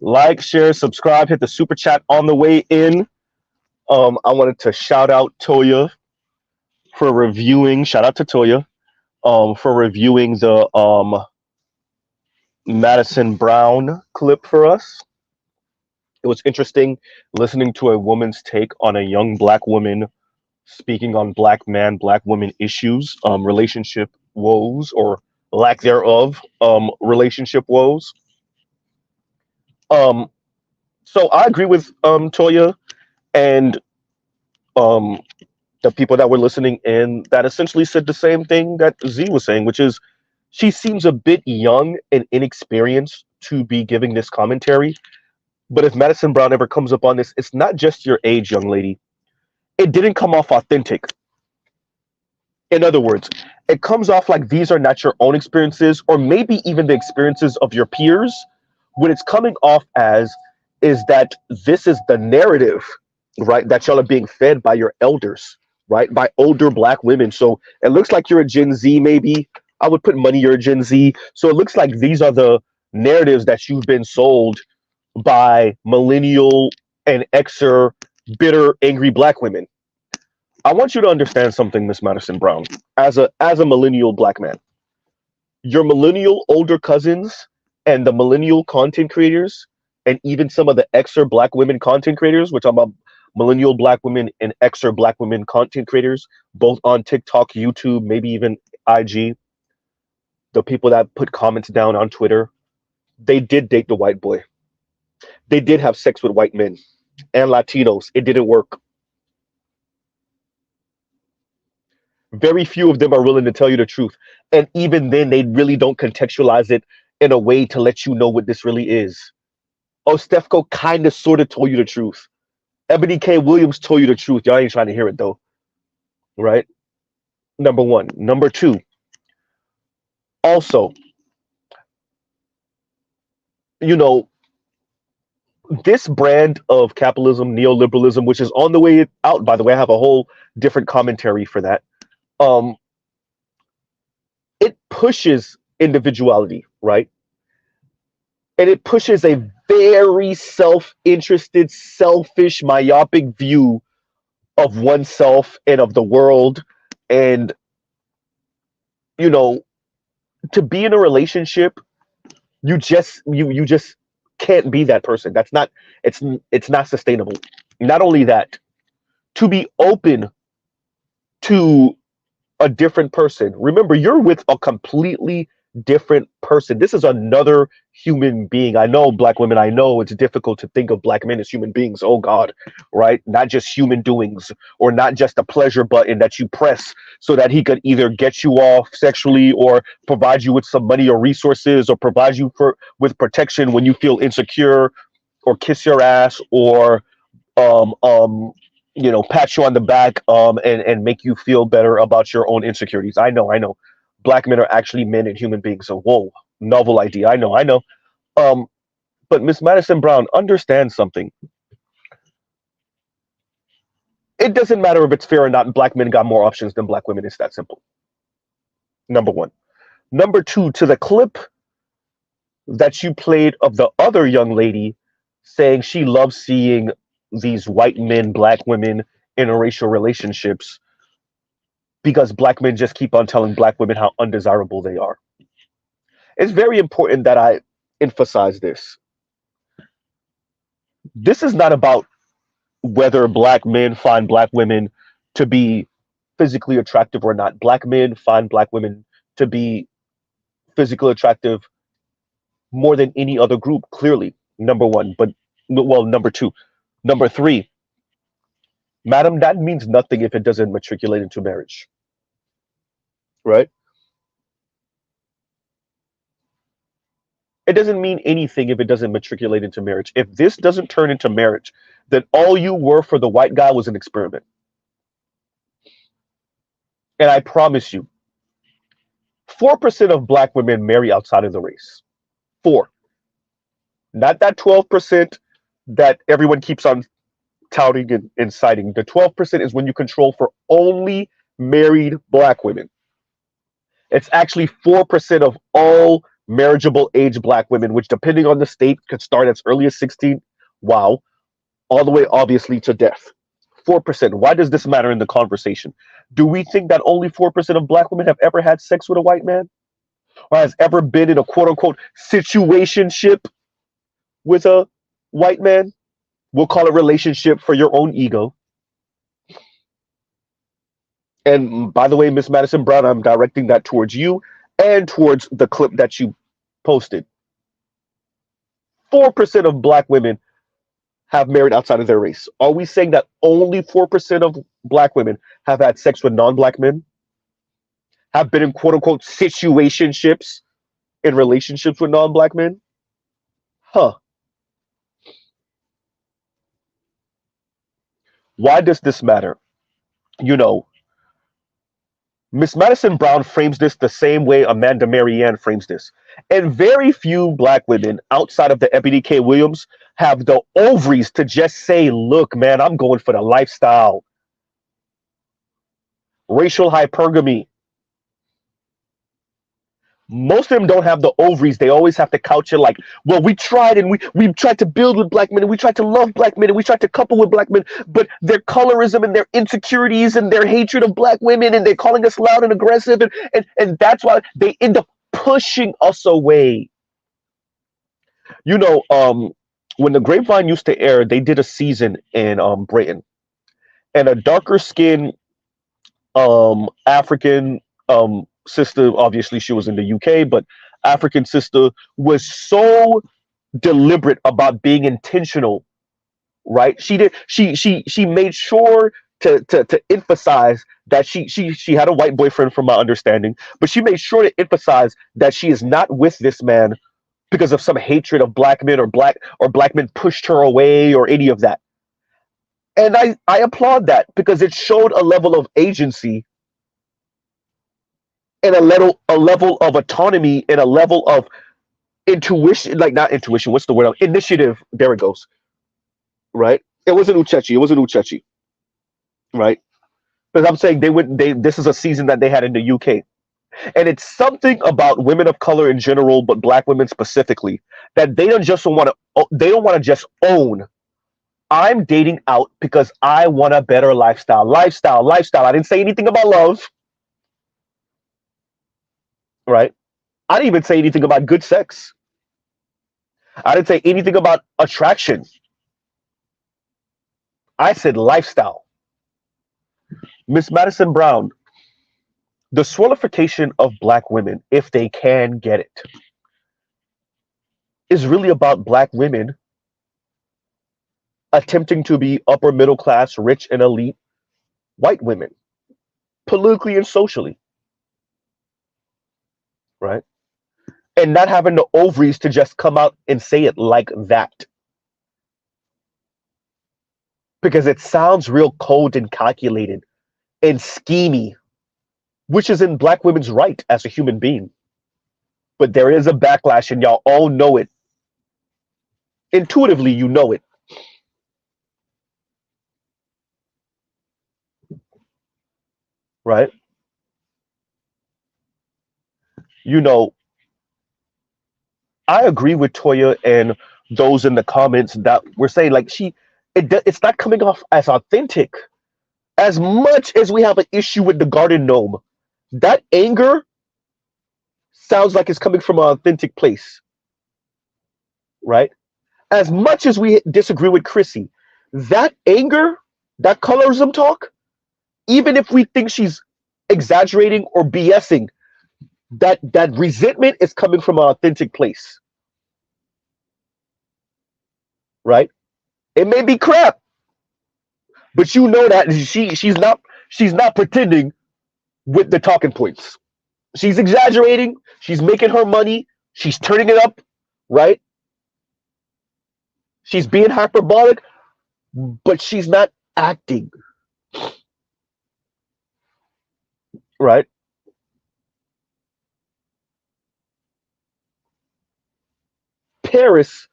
Like, share, subscribe, hit the super chat on the way in. I wanted to shout out Toyah for reviewing. Shout out to Toyah for reviewing the Madison Brown clip for us. It was interesting listening to a woman's take on a young black woman speaking on black man, black woman issues, relationship woes or lack thereof, relationship woes. Um, so I agree with Toyah and um, the people that were listening in that essentially said the same thing that Z was saying, which is she seems a bit young and inexperienced to be giving this commentary. But if Madison Brown ever comes up on this, it's not just your age, young lady. It didn't come off authentic. In other words, it comes off like these are not your own experiences, or maybe even the experiences of your peers. What it's coming off as is that this is the narrative, right? That y'all are being fed by your elders, right? By older black women. So it looks like you're a Gen Z, maybe. I would put money you're a Gen Z. So it looks like these are the narratives that you've been sold by millennial and Xer bitter, angry black women. I want you to understand something, Miss Madison Brown. As a millennial black man, your millennial older cousins and the millennial content creators, and even some of the Xer black women content creators, which I'm a millennial black women and Xer black women content creators, both on TikTok, YouTube, maybe even IG. The people that put comments down on Twitter, they did date the white boy. They did have sex with white men and Latinos. It didn't work. Very few of them are willing to tell you the truth. And even then, they really don't contextualize it in a way to let you know what this really is. Oh, Stefco kind of sort of told you the truth. Ebony K. Williams told you the truth. Y'all ain't trying to hear it, though. Right? Number one. Number two. Also, you know, this brand of capitalism, neoliberalism, which is on the way out, by the way, I have a whole different commentary for that. It pushes individuality, right? And it pushes a very self-interested, selfish, myopic view of oneself and of the world. And, you know, to be in a relationship, you just can't be that person. That's not, it's not sustainable. Not only that, to be open to a different person. Remember, you're with a completely different person. This is another human being. I know, black women, I know it's difficult to think of black men as human beings. Oh God, right? Not just human doings, or not just a pleasure button that you press so that he could either get you off sexually or provide you with some money or resources or provide you with protection when you feel insecure, or kiss your ass, or um um pat you on the back and make you feel better about your own insecurities. I know black men are actually men and human beings. So whoa, novel idea. I know. But Miss Madison Brown, understand something. It doesn't matter if it's fair or not. Black men got more options than black women. It's that simple. Number one. Number two, to the clip that you played of the other young lady saying she loves seeing these white men, black women, interracial relationships because black men just keep on telling black women how undesirable they are. It's very important that I emphasize this. This is not about whether black men find black women to be physically attractive or not. Black men find black women to be physically attractive more than any other group, clearly. Number one, but well, number two. Number three, madam, that means nothing if it doesn't matriculate into marriage. Right? It doesn't mean anything if it doesn't matriculate into marriage. If this doesn't turn into marriage, then all you were for the white guy was an experiment. And I promise you, 4% of black women marry outside of the race. 4. Not that 12% that everyone keeps on touting and citing. The 12% is when you control for only married black women. It's actually 4% of all marriageable age black women, which depending on the state could start as early as 16, wow, all the way obviously to death. 4%. Why does this matter in the conversation? Do we think that only 4% of black women have ever had sex with a white man? Or has ever been in a quote unquote situationship with a white man? We'll call it relationship for your own ego. And by the way, Miss Madison Brown, I'm directing that towards you and towards the clip that you posted. 4% of black women have married outside of their race. Are we saying that only 4% of black women have had sex with non black men? Have been in quote unquote situationships in relationships with non black men? Huh. Why does this matter? You know, Miss Madison Brown frames this the same way Amanda Marianne frames this. And very few black women outside of the Ebony K. Williams have the ovaries to just say, look, man, I'm going for the lifestyle. Racial hypergamy. Most of them don't have the ovaries. They always have to couch it like, well, we tried and we tried to build with black men and we tried to love black men and we tried to couple with black men, but their colorism and their insecurities and their hatred of black women and they're calling us loud and aggressive and that's why they end up pushing us away. You know, when the Grapevine used to air, they did a season in Britain, and a darker skinned African sister, obviously she was in the UK, but African sister was so deliberate about being intentional, right? She made sure to emphasize that she had a white boyfriend from my understanding, but she made sure to emphasize that she is not with this man because of some hatred of black men or black men pushed her away or any of that. And I applaud that because it showed a level of agency and a level of autonomy and a level of intuition, like not intuition, what's the word? Initiative. There it goes. Right? It wasn't Uchechi. It wasn't Uchechi. Right? Because I'm saying this is a season that they had in the UK. And it's something about women of color in general, but black women specifically, that they don't want to just own. I'm dating out because I want a better lifestyle. Lifestyle. I didn't say anything about love. Right? I didn't even say anything about good sex. I didn't say anything about attraction. I said lifestyle. Miss Madison Brown, the swellification of black women, if they can get it, is really about black women attempting to be upper middle class, rich and elite white women, politically and socially. Right? And not having the ovaries to just come out and say it like that. Because it sounds real cold and calculated and schemy, which is in black women's right as a human being. But there is a backlash and y'all all know it. Intuitively, you know it. Right? You know, I agree with Toyah and those in the comments that were saying like it's not coming off as authentic. As much as we have an issue with the garden gnome, that anger sounds like it's coming from an authentic place. Right? As much as we disagree with Chrissy, that anger, that colorism talk, even if we think she's exaggerating or BSing, that resentment is coming from an authentic place. Right? It may be crap, but you know that she's not pretending with the talking points. She's exaggerating, she's making her money, she's turning it up, right? She's being hyperbolic, but she's not acting. Right? Paris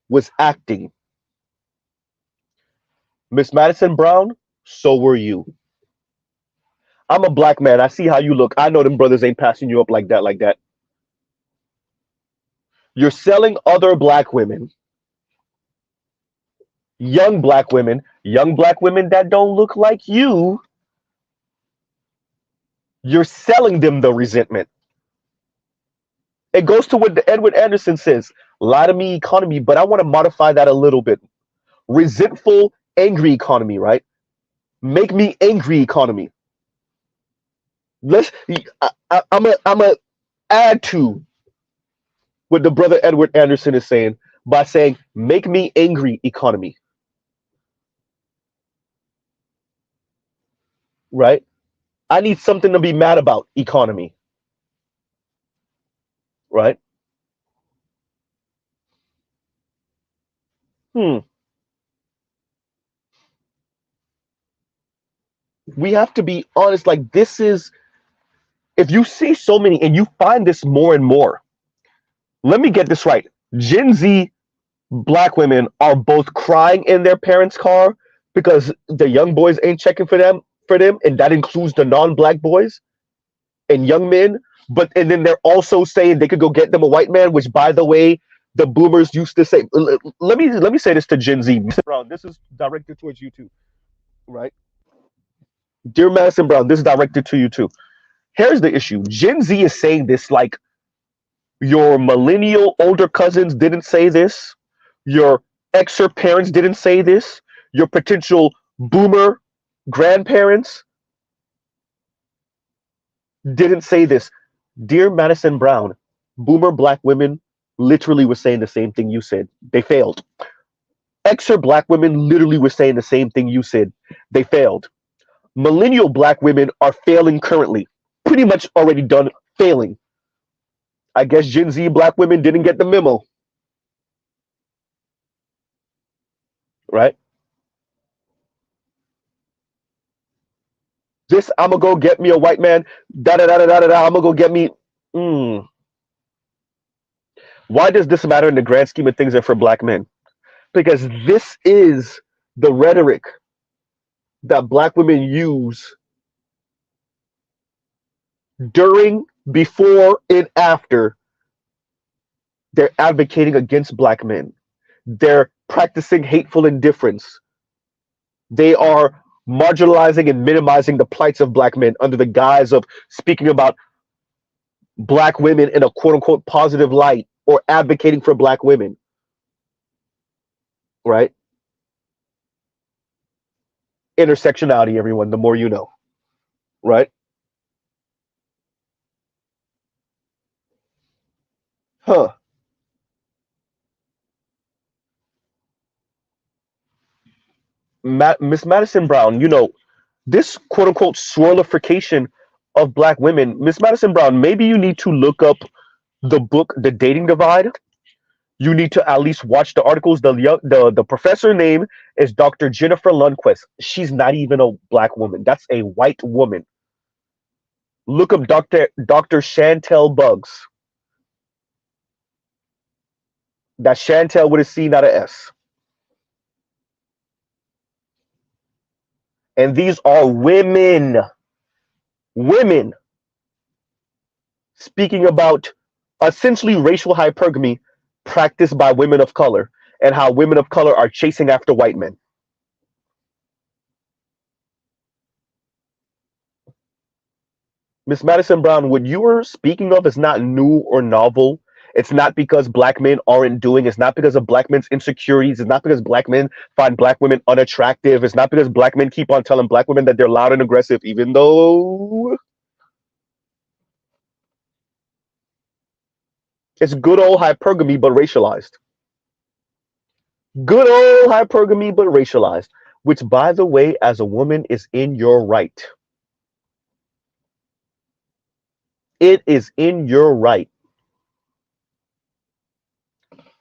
was acting. Miss Madison Brown, so were you. I'm a black man. I see how you look. I know them brothers ain't passing you up like that, like that. You're selling other black women, young black women that don't look like you. You're selling them the resentment. It goes to what the Edward Anderson says, lie to me economy, but I want to modify that a little bit. Resentful, angry economy, right? Make me angry economy. Let's. I'm a add to what the brother Edward Anderson is saying by saying, make me angry economy, right? I need something to be mad about economy, right? Hmm. We have to be honest. Like, this is, if you see so many and you find this more and more, let me get this right. Gen Z black women are both crying in their parents' car because the young boys ain't checking for them, and that includes the non-black boys and young men. But and then they're also saying they could go get them a white man, which, by the way, the boomers used to say. Let me say this to Gen Z. Brown, this is directed towards you too, right? Dear Madison Brown, this is directed to you too. Here's the issue: Gen Z is saying this like your millennial older cousins didn't say this, your exer parents didn't say this, your potential boomer grandparents didn't say this. Dear Madison Brown, boomer black women literally were saying the same thing you said. They failed. Exer black women literally were saying the same thing you said. They failed. Millennial black women are failing currently, pretty much already done failing. I guess Gen Z black women didn't get the memo, right? This, I'm gonna go get me a white man. Da da da da da da. I'm gonna go get me. Mm. Why does this matter in the grand scheme of things and for black men? Because this is the rhetoric that black women use during, before, and after they're advocating against black men. They're practicing hateful indifference. They are marginalizing and minimizing the plights of black men under the guise of speaking about black women in a quote unquote positive light or advocating for black women, right? Intersectionality, everyone, the more you know, right? Huh. Miss Madison Brown, this quote unquote swirlification of black women, Miss Madison Brown, maybe you need to look up the book, The Dating Divide. You need to at least watch the articles. The professor name is Dr. Jennifer Lundquist. She's not even a black woman. That's a white woman. Look up Dr. Chantel Bugs. That Chantel with a C, not a S. And these are women. Women speaking about essentially racial hypergamy practiced by women of color and how women of color are chasing after white men. Miss Madison Brown, what you were speaking of is not new or novel. It's not because black men aren't doing. It's not because of black men's insecurities. It's not because black men find black women unattractive. It's not because black men keep on telling black women that they're loud and aggressive, even though it's good old hypergamy but racialized. Good old hypergamy but racialized. Which, by the way, as a woman, is in your right. It is in your right.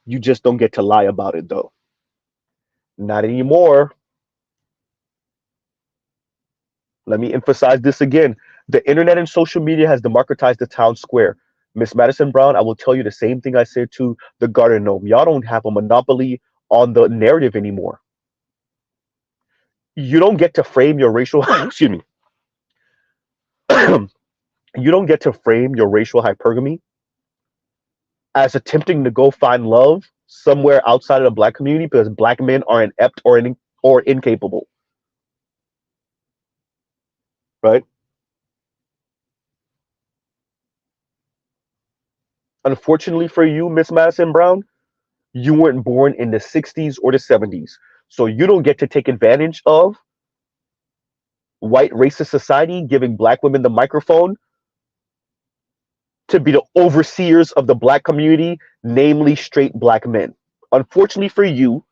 You just don't get to lie about it, though. Not anymore. Let me emphasize this again. The internet and social media has democratized the town square. Miss Madison Brown, I will tell you the same thing I said to the Garden Gnome. Y'all don't have a monopoly on the narrative anymore. You don't get to frame your racial excuse me. You don't get to frame your racial hypergamy as attempting to go find love somewhere outside of the black community because black men are inept or incapable, right? Unfortunately for you, Miss Madison Brown, you weren't born in the 60s or the 70s. So you don't get to take advantage of white racist society giving black women the microphone to be the overseers of the black community, namely straight black men. Unfortunately for you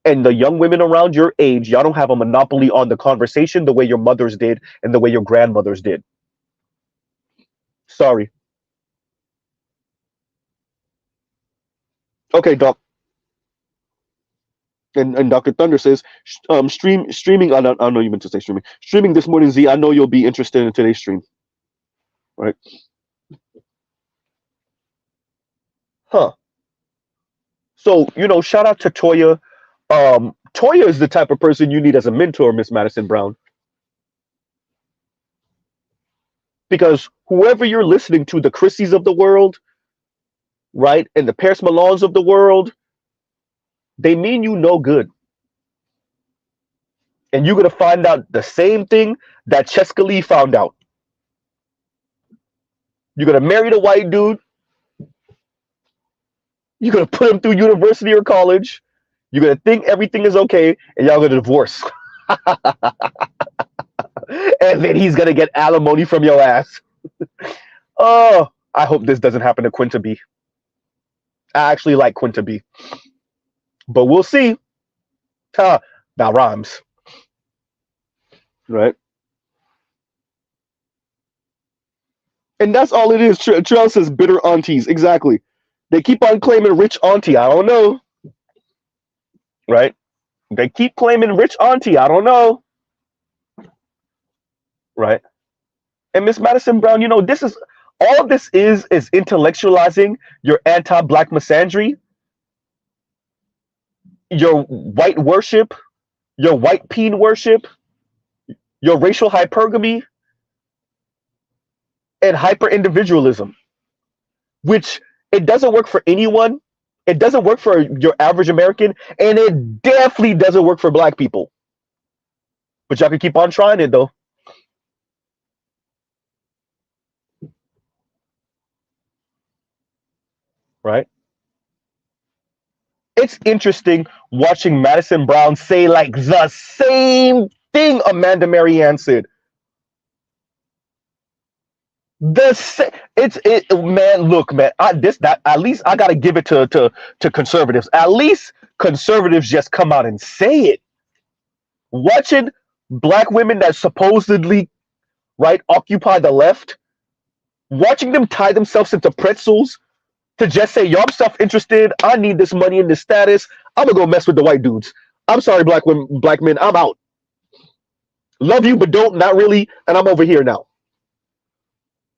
and the young women around your age, y'all don't have a monopoly on the conversation the way your mothers did and the way your grandmothers did. Sorry. Okay, Doc. And Dr. Thunder says, streaming. I know you meant to say streaming. Streaming this morning, Z. I know you'll be interested in today's stream, right? Huh. So shout out to Toyah. Toyah is the type of person you need as a mentor, Miss Madison Brown, because whoever you're listening to, the Chrissies of the world, right, and the Paris Malons of the world, they mean you no good. And you're gonna find out the same thing that Cheska Lee found out. You're gonna marry the white dude. You're gonna put him through university or college. You're gonna think everything is okay, and y'all gonna divorce. And then he's gonna get alimony from your ass. Oh, I hope this doesn't happen to Quinta B. I actually like Quinta B. But we'll see. That rhymes. Right? And that's all it is. Trell says bitter aunties. Exactly. They keep on claiming rich auntie. I don't know. Right? They keep claiming rich auntie. I don't know. Right? And Miss Madison Brown, this is all this is intellectualizing your anti-black misandry, your white worship, your white peen worship, your racial hypergamy, and hyper individualism, which it doesn't work for anyone. It doesn't work for your average American, and it definitely doesn't work for black people. But y'all can keep on trying it though. Right? It's interesting watching Madison Brown say like the same thing Amanda Marianne said. Man, look, man. At least I gotta give it to conservatives. At least conservatives just come out and say it. Watching black women that supposedly occupy the left, watching them tie themselves into pretzels to just say, yo, I'm self-interested. I need this money and this status. I'm gonna go mess with the white dudes. I'm sorry, black women, black men. I'm out. Love you, but don't, not really. And I'm over here now.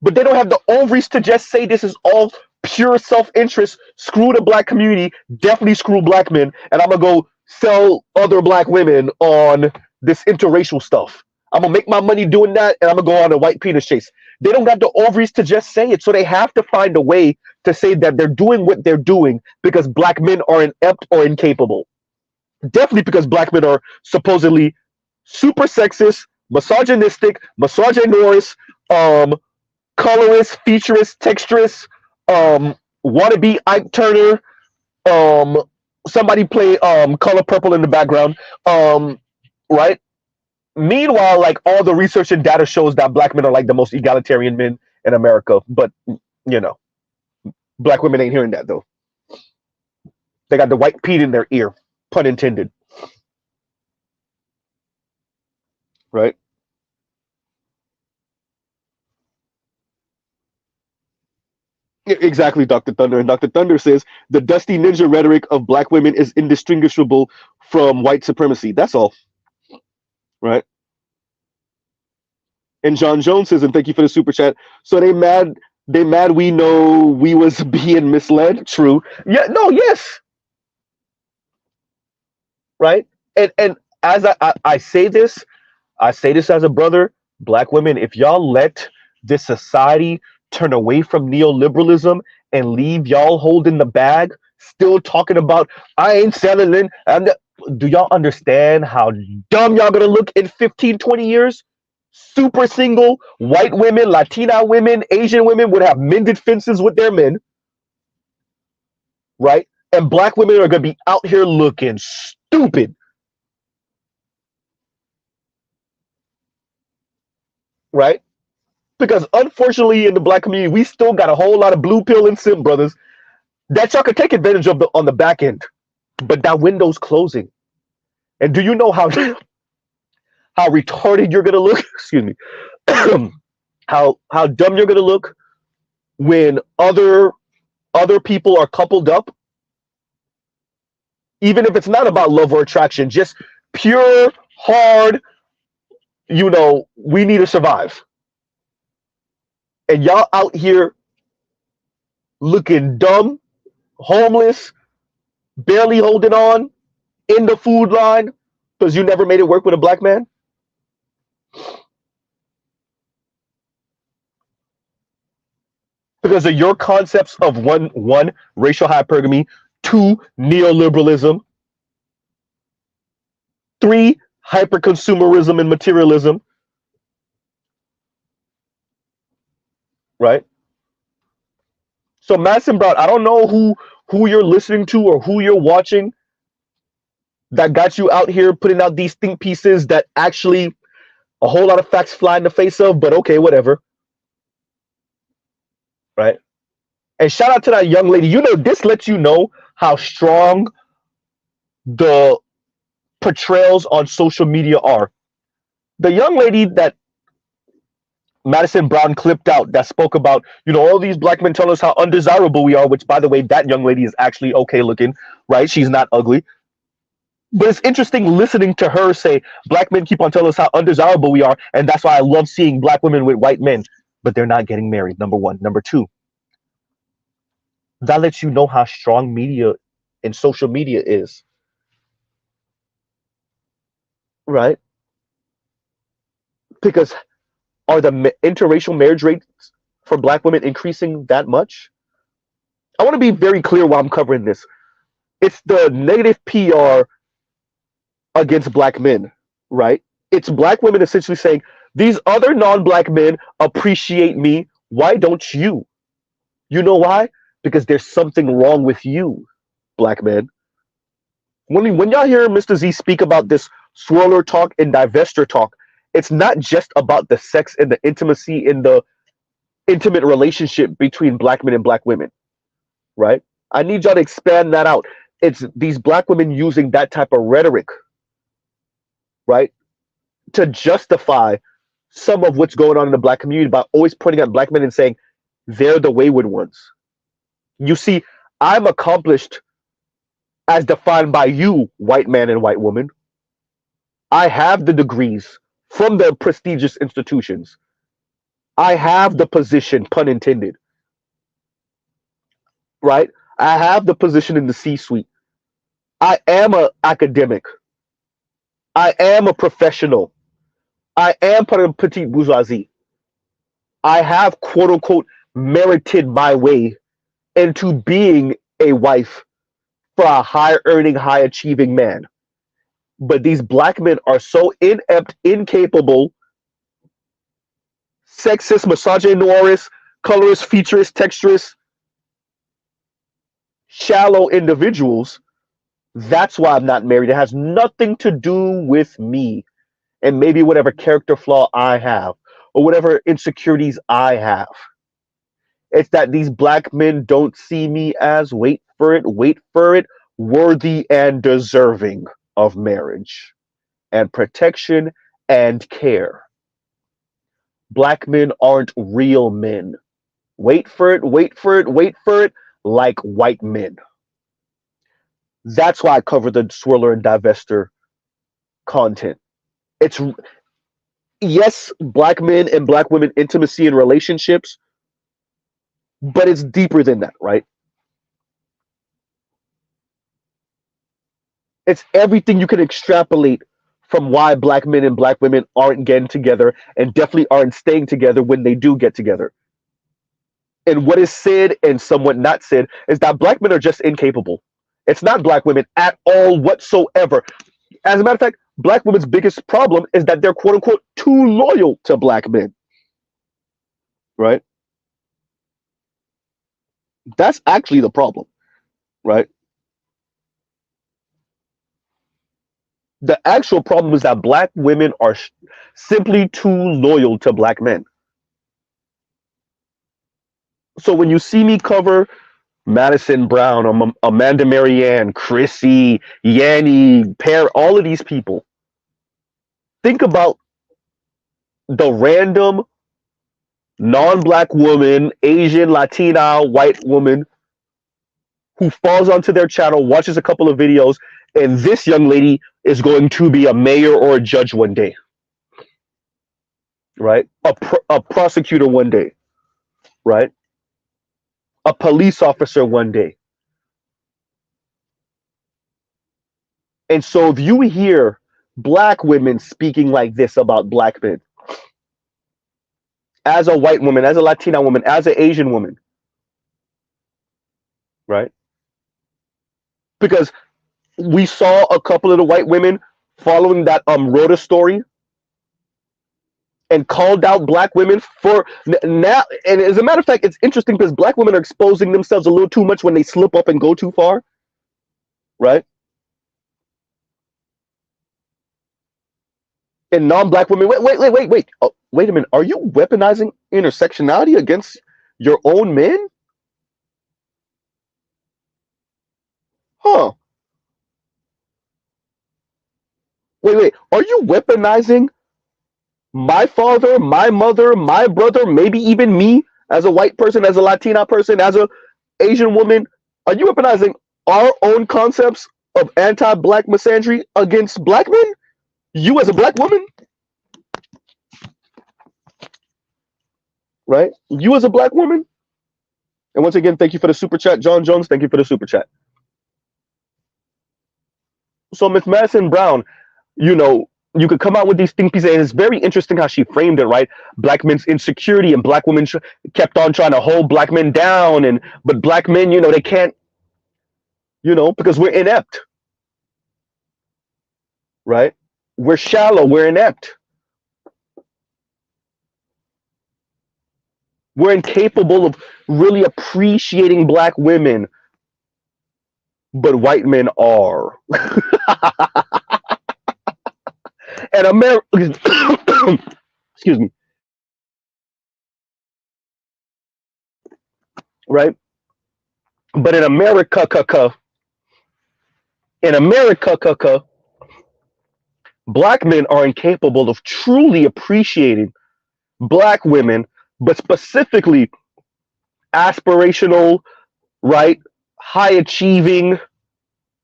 But they don't have the ovaries to just say this is all pure self-interest. Screw the black community. Definitely screw black men. And I'm gonna go sell other black women on this interracial stuff. I'm gonna make my money doing that, and I'm gonna go on a white penis chase. They don't got the ovaries to just say it, so they have to find a way to say that they're doing what they're doing because black men are inept or incapable. Definitely because black men are supposedly super sexist, misogynistic, misogynorous, colorist, featurist, texturist, wannabe Ike Turner, somebody play Color Purple in the background, right? Meanwhile, like all the research and data shows that black men are like the most egalitarian men in America, but black women ain't hearing that though. They got the white Pete in their ear, pun intended. Right? Exactly, Dr. Thunder. And Dr. Thunder says the dusty ninja rhetoric of black women is indistinguishable from white supremacy. That's all. Right? And John Jones says, and thank you for the super chat. So they mad we know we was being misled. True. Yeah, no, yes. Right? And as I say this as a brother, black women, if y'all let this society turn away from neoliberalism and leave y'all holding the bag, still talking about I ain't settling. Do y'all understand how dumb y'all gonna look in 15, 20 years? Super single, white women, Latina women, Asian women would have mended fences with their men, right? And black women are gonna be out here looking stupid, right? Because unfortunately, in the black community, we still got a whole lot of blue pill and simp brothers that y'all could take advantage of on the back end. But that window's closing. And do you know how how retarded you're gonna look? Excuse me. How dumb you're gonna look when other people are coupled up, even if it's not about love or attraction, just pure hard. We need to survive, and y'all out here looking dumb, homeless, barely holding on in the food line because you never made it work with a black man. Because of your concepts of one racial hypergamy, two neoliberalism, three hyperconsumerism and materialism, right? So Madison Brown, I don't know who you're listening to or who you're watching that got you out here putting out these think pieces that actually a whole lot of facts fly in the face of, but okay, whatever. Right? And shout out to that young lady. This lets you know how strong the portrayals on social media are. The young lady that Madison Brown clipped out that spoke about, all these black men tell us how undesirable we are, which, by the way, that young lady is actually okay looking, right? She's not ugly. But it's interesting listening to her say, black men keep on telling us how undesirable we are, and that's why I love seeing black women with white men, but they're not getting married, number one. Number two, that lets you know how strong media and social media is. Right? Because are the interracial marriage rates for black women increasing that much? I want to be very clear while I'm covering this. It's the negative PR against black men, right? It's black women essentially saying, these other non-black men appreciate me. Why don't you? You know why? Because there's something wrong with you, black men. When y'all hear Mr. Z speak about this swirler talk and divester talk, it's not just about the sex and the intimacy in the intimate relationship between black men and black women, right? I need y'all to expand that out. It's these black women using that type of rhetoric, right, to justify some of what's going on in the black community by always pointing at black men and saying they're the wayward ones. You see, I'm accomplished as defined by you, white man and white woman. I have the degrees from the prestigious institutions. I have the position, pun intended, right? I have the position in the C-suite. I am an academic. I am a professional. I am part of the petite bourgeoisie. I have, quote unquote, merited my way into being a wife for a high earning, high achieving man. But these black men are so inept, incapable, sexist, misogynoirist, colorist, featurist, texturist, shallow individuals. That's why I'm not married. It has nothing to do with me and maybe whatever character flaw I have or whatever insecurities I have. It's that these black men don't see me as, wait for it, worthy and deserving of marriage and protection and care. Black men aren't real men. Wait for it, like white men. That's why I cover the swirler and divester content. It's, yes, black men and black women intimacy and relationships, but it's deeper than that, right? It's everything you can extrapolate from why black men and black women aren't getting together and definitely aren't staying together when they do get together. And what is said and somewhat not said is that black men are just incapable. It's not black women at all whatsoever. As a matter of fact, black women's biggest problem is that they're quote unquote too loyal to black men, right? That's actually the problem, right? The actual problem is that black women are simply too loyal to black men. So when you see me cover Madison Brown, Amanda Marianne, Chrissy, Yanni, Pear, all of these people, think about the random non-black woman, Asian, Latina, white woman who falls onto their channel, watches a couple of videos, and this young lady is going to be a mayor or a judge one day, right? A prosecutor one day, right? A police officer one day. And so if you hear black women speaking like this about black men, as a white woman, as a Latina woman, as an Asian woman, right? Because we saw a couple of the white women following that Rhoda story and called out black women for now. And as a matter of fact, it's interesting because black women are exposing themselves a little too much when they slip up and go too far, right? And non-black women, wait. Oh, wait a minute. Are you weaponizing intersectionality against your own men? Huh. Wait. Are you weaponizing my father, my mother, my brother, maybe even me as a white person, as a Latina person, as a Asian woman? Are you weaponizing our own concepts of anti-black misandry against black men? You as a black woman? Right? You as a black woman? And once again, thank you for the super chat. John Jones, thank you for the super chat. So Miss Madison Brown, you could come out with these think pieces, and it's very interesting how she framed it, right? Black men's insecurity, and black women kept on trying to hold black men down, but black men, they can't, because we're inept, right? We're shallow, we're inept. We're incapable of really appreciating black women, but white men are. And America, excuse me, right? But in America, black men are incapable of truly appreciating black women, but specifically aspirational, right? High achieving,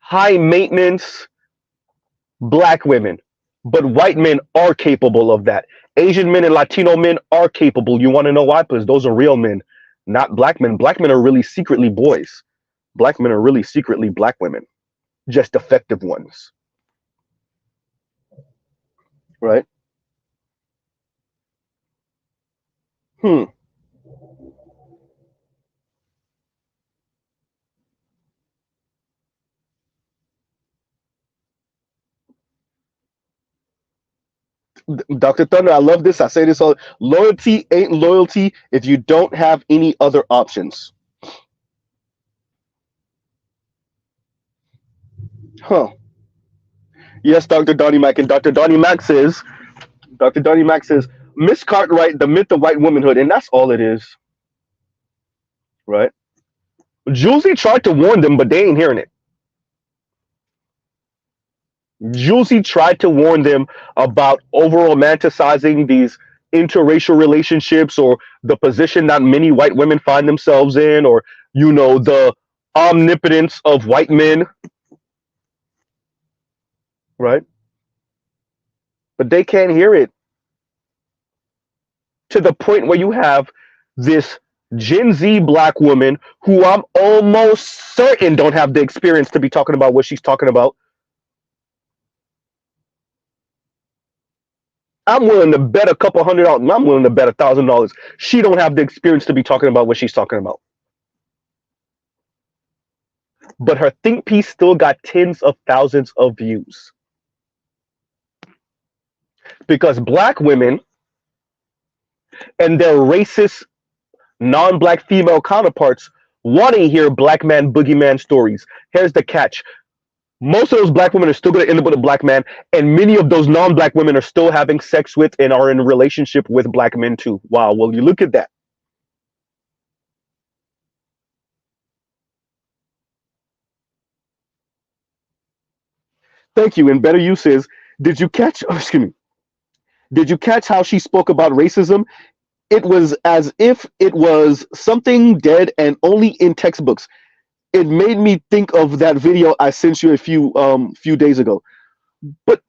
high maintenance black women. But white men are capable of that. Asian men and Latino men are capable. You want to know why? Because those are real men, not black men. Black men are really secretly boys. Black men are really secretly black women, just effective ones. Right? Dr. Thunder, I love this. I say this all. Loyalty ain't loyalty if you don't have any other options. Huh. Yes, Dr. Donnie Mack. And Dr. Donnie Mack says, Miss Cartwright, the myth of white womanhood. And that's all it is. Right? Julesy tried to warn them, but they ain't hearing it. Julesy tried to warn them about over romanticizing these interracial relationships, or the position that many white women find themselves in, or, the omnipotence of white men. Right? But they can't hear it. To the point where you have this Gen Z black woman who I'm almost certain don't have the experience to be talking about what she's talking about. I'm willing to bet a couple $100. I'm willing to bet $1,000. She don't have the experience to be talking about what she's talking about. But her think piece still got tens of thousands of views because black women and their racist non-black female counterparts want to hear black man boogeyman stories. Here's the catch: most of those black women are still going to end up with a black man, and many of those non-black women are still having sex with and are in a relationship with black men too. Wow, well, you look at that. Thank you. And better use is, did you catch? Oh, excuse me. Did you catch how she spoke about racism? It was as if it was something dead and only in textbooks. It made me think of that video I sent you a few days ago. But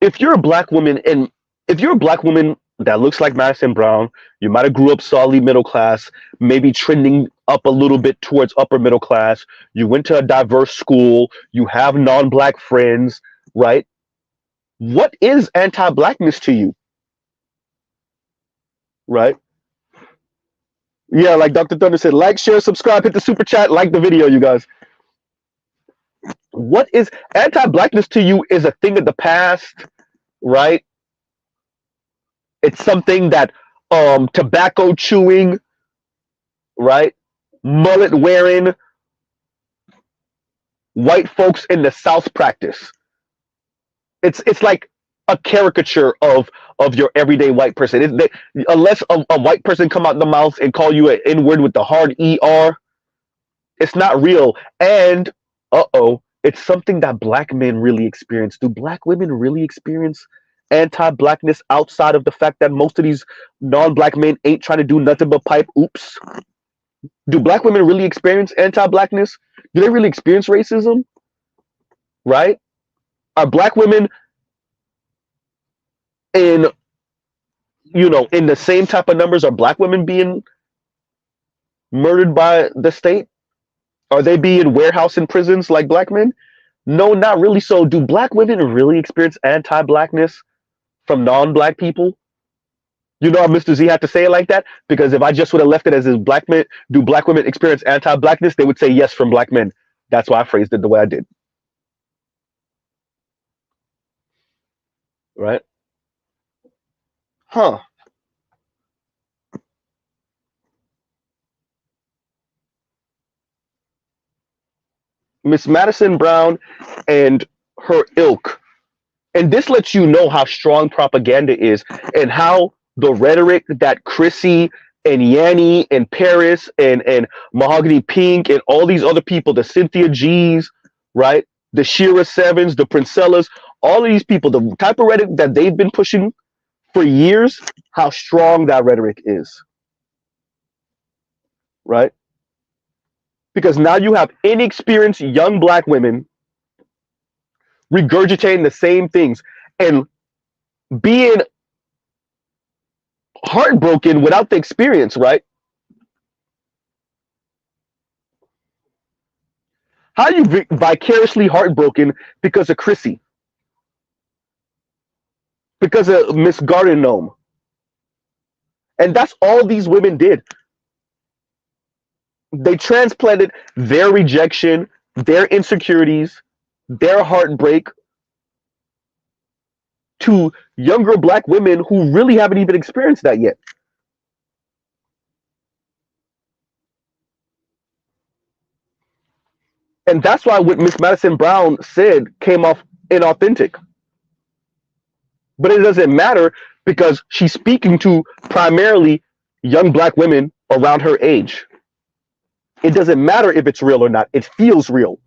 if you're a black woman, and if you're a black woman that looks like Madison Brown, you might have grew up solidly middle class, maybe trending up a little bit towards upper middle class. You went to a diverse school. You have non-black friends, right? What is anti-blackness to you, right? Yeah, like Dr. Thunder said, like, share, subscribe, hit the super chat, like the video, you guys. What is anti-blackness to you is a thing of the past, right? It's something that tobacco chewing, right? Mullet wearing white folks in the South practice. It's like a caricature of your everyday white person. Unless a white person come out the mouth and call you an N word with the hard ER, it's not real. And it's something that black men really experience. Do black women really experience anti-blackness outside of the fact that most of these non-black men ain't trying to do nothing but pipe? Oops. Do black women really experience anti-blackness? Do they really experience racism? Right? Are black women in in the same type of numbers? Are black women being murdered by the state? Are they being warehoused in prisons like black men? No, not really. So do black women really experience anti-blackness from non-black people? You know how Mr. Z had to say it like that? Because if I just would have left it as black men, do black women experience anti-blackness? They would say yes from black men. That's why I phrased it the way I did. Right? Huh. Miss Madison Brown and her ilk. And this lets you know how strong propaganda is and how the rhetoric that Chrissy and Yanni and Paris and Mahogany Pink and all these other people, the Cynthia G's, right? The Shira Sevens, the Princellas, all of these people, the type of rhetoric that they've been pushing for years, how strong that rhetoric is, right? Because now you have inexperienced young black women regurgitating the same things and being heartbroken without the experience, right? How are you vicariously heartbroken because of Chrissy? Because of Miss Garden Gnome? And that's all these women did. They transplanted their rejection, their insecurities, their heartbreak to younger black women who really haven't even experienced that yet. And that's why what Miss Madison Brown said came off inauthentic. But it doesn't matter because she's speaking to primarily young black women around her age. It doesn't matter if it's real or not. It feels real.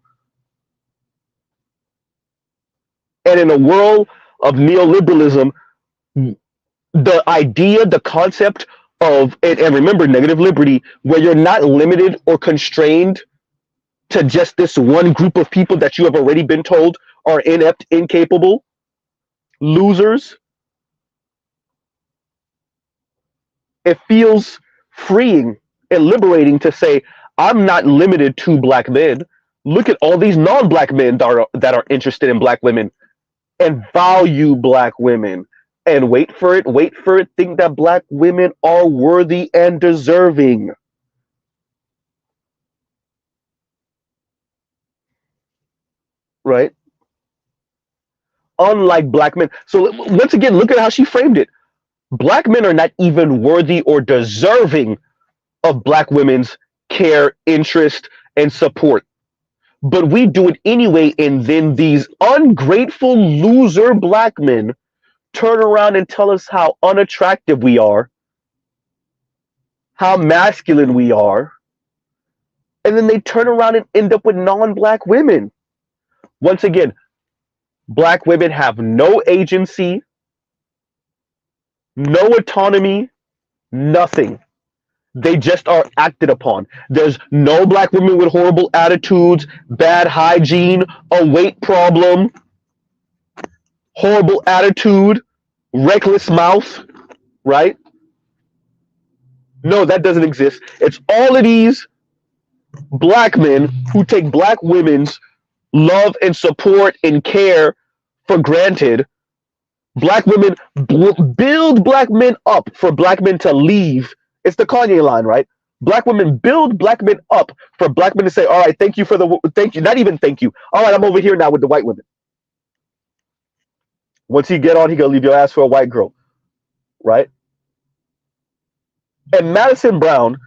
And in a world of neoliberalism, the idea, the concept of, and remember, negative liberty, where you're not limited or constrained to just this one group of people that you have already been told are inept, incapable, losers. It feels freeing and liberating to say, I'm not limited to black men. Look at all these non-black men that are interested in black women and value black women and wait for it, think that black women are worthy and deserving, right? Unlike black men. So once again, look at how she framed it. Black men are not even worthy or deserving of black women's care, interest, and support. But we do it anyway, and then these ungrateful loser black men turn around and tell us how unattractive we are, how masculine we are, and then they turn around and end up with non-black women. Once again, black women have no agency, no autonomy, nothing. They just are acted upon. There's no black women with horrible attitudes, bad hygiene, a weight problem, horrible attitude, reckless mouth, right? No, that doesn't exist. It's all of these black men who take black women's love and support and care for granted. Black women build black men up for black men to leave. It's the Kanye line, right? Black women build black men up for black men to say, all right, thank you for the, thank you, not even thank you. All right, I'm over here now with the white women. Once he get on, he gonna leave your ass for a white girl, right? And Madison Brown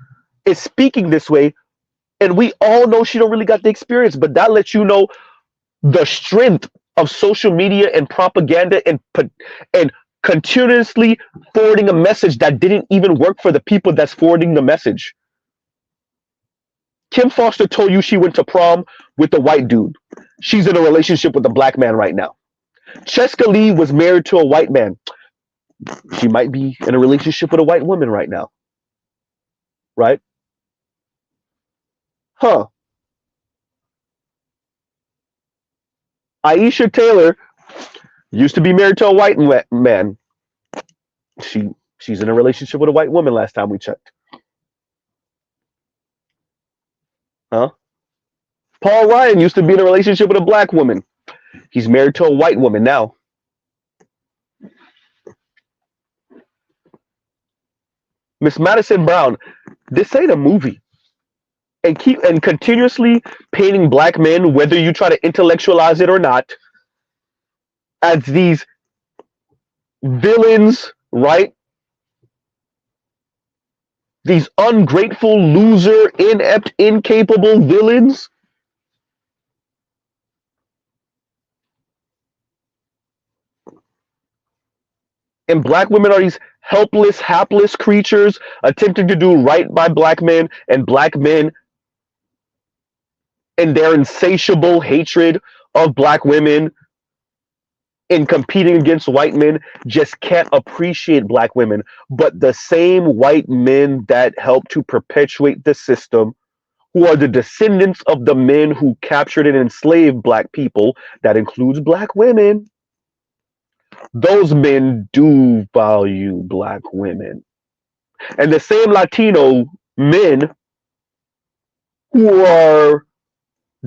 is speaking this way, and we all know she don't really got the experience, but that lets you know the strength of social media and propaganda and continuously forwarding a message that didn't even work for the people that's forwarding the message. Kim Foster told you she went to prom with a white dude. She's in a relationship with a black man right now. Cheska Lee was married to a white man. She might be in a relationship with a white woman right now. Right? Huh. Aisha Taylor used to be married to a white man. She's in a relationship with a white woman last time we checked. Huh? Paul Ryan used to be in a relationship with a black woman. He's married to a white woman now. Miss Madison Brown, this ain't a movie. And continuously painting black men, whether you try to intellectualize it or not, as these villains, right? These ungrateful, loser, inept, incapable villains. And black women are these helpless, hapless creatures attempting to do right by black men, and black men and their insatiable hatred of black women in competing against white men just can't appreciate black women. But the same white men that help to perpetuate the system, who are the descendants of the men who captured and enslaved black people, that includes black women, those men do value black women. And the same Latino men who are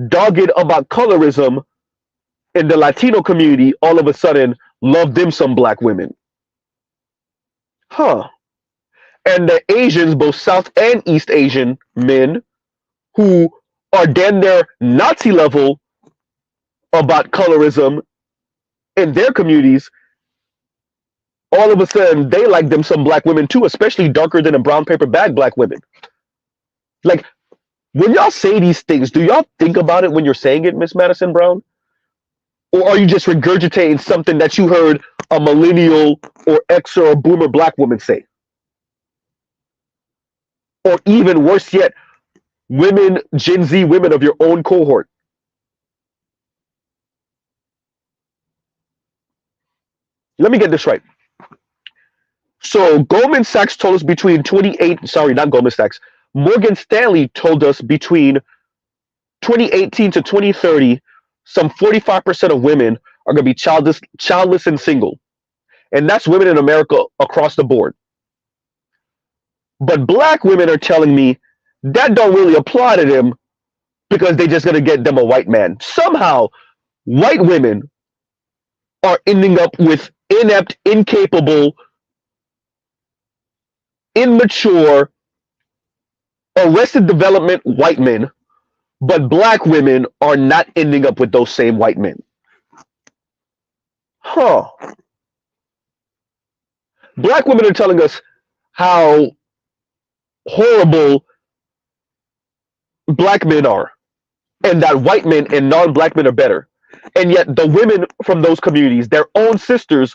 dogged about colorism in the Latino community all of a sudden love them some black women. Huh. And the Asians, both South and East Asian men who are damn near Nazi level about colorism in their communities, all of a sudden they like them some black women too, especially darker than a brown paper bag black women. Like, when y'all say these things, do y'all think about it when you're saying it, Miss Madison Brown? Or are you just regurgitating something that you heard a millennial or X or a boomer black woman say? Or even worse yet, women, Gen Z women of your own cohort. Let me get this right. So Goldman Sachs told us between 28, sorry, not Goldman Sachs, Morgan Stanley told us between 2018 to 2030, some 45% of women are going to be childless and single. And that's women in America across the board. But black women are telling me that don't really apply to them because they just going to get them a white man. Somehow, white women are ending up with inept, incapable, immature, arrested development white men, but black women are not ending up with those same white men. Huh. Black women are telling us how horrible black men are, and that white men and non-black men are better. And yet the women from those communities, their own sisters,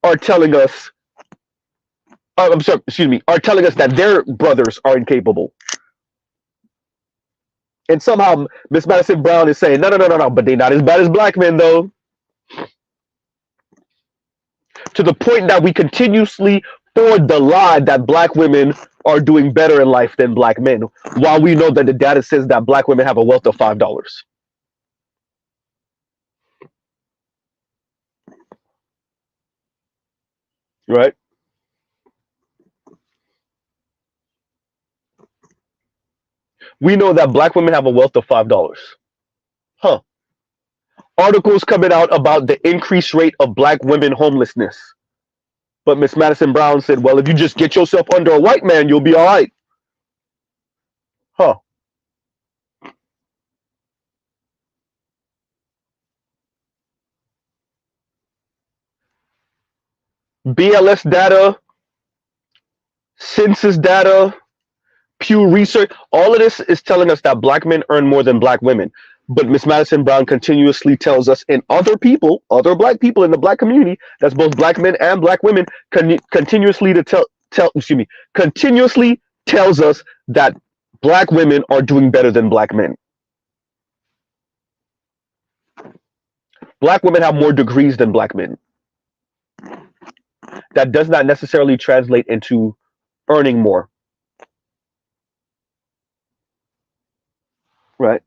are telling us, I'm sorry, excuse me, are telling us that their brothers are incapable. And somehow Miss Madison Brown is saying, no, no, no, no, no, but they're not as bad as black men, though. To the point that we continuously forward the lie that black women are doing better in life than black men, while we know that the data says that black women have a wealth of $5. Right? We know that black women have a wealth of $5. Huh. Articles coming out about the increased rate of black women homelessness. But Miss Madison Brown said, well, if you just get yourself under a white man, you'll be all right. Huh. BLS data, census data, Pew Research, all of this is telling us that black men earn more than black women. But Miss Madison Brown continuously tells us, and other people, other black people in the black community, that's both black men and black women, continuously tells us that black women are doing better than black men. Black women have more degrees than black men. That does not necessarily translate into earning more. Right?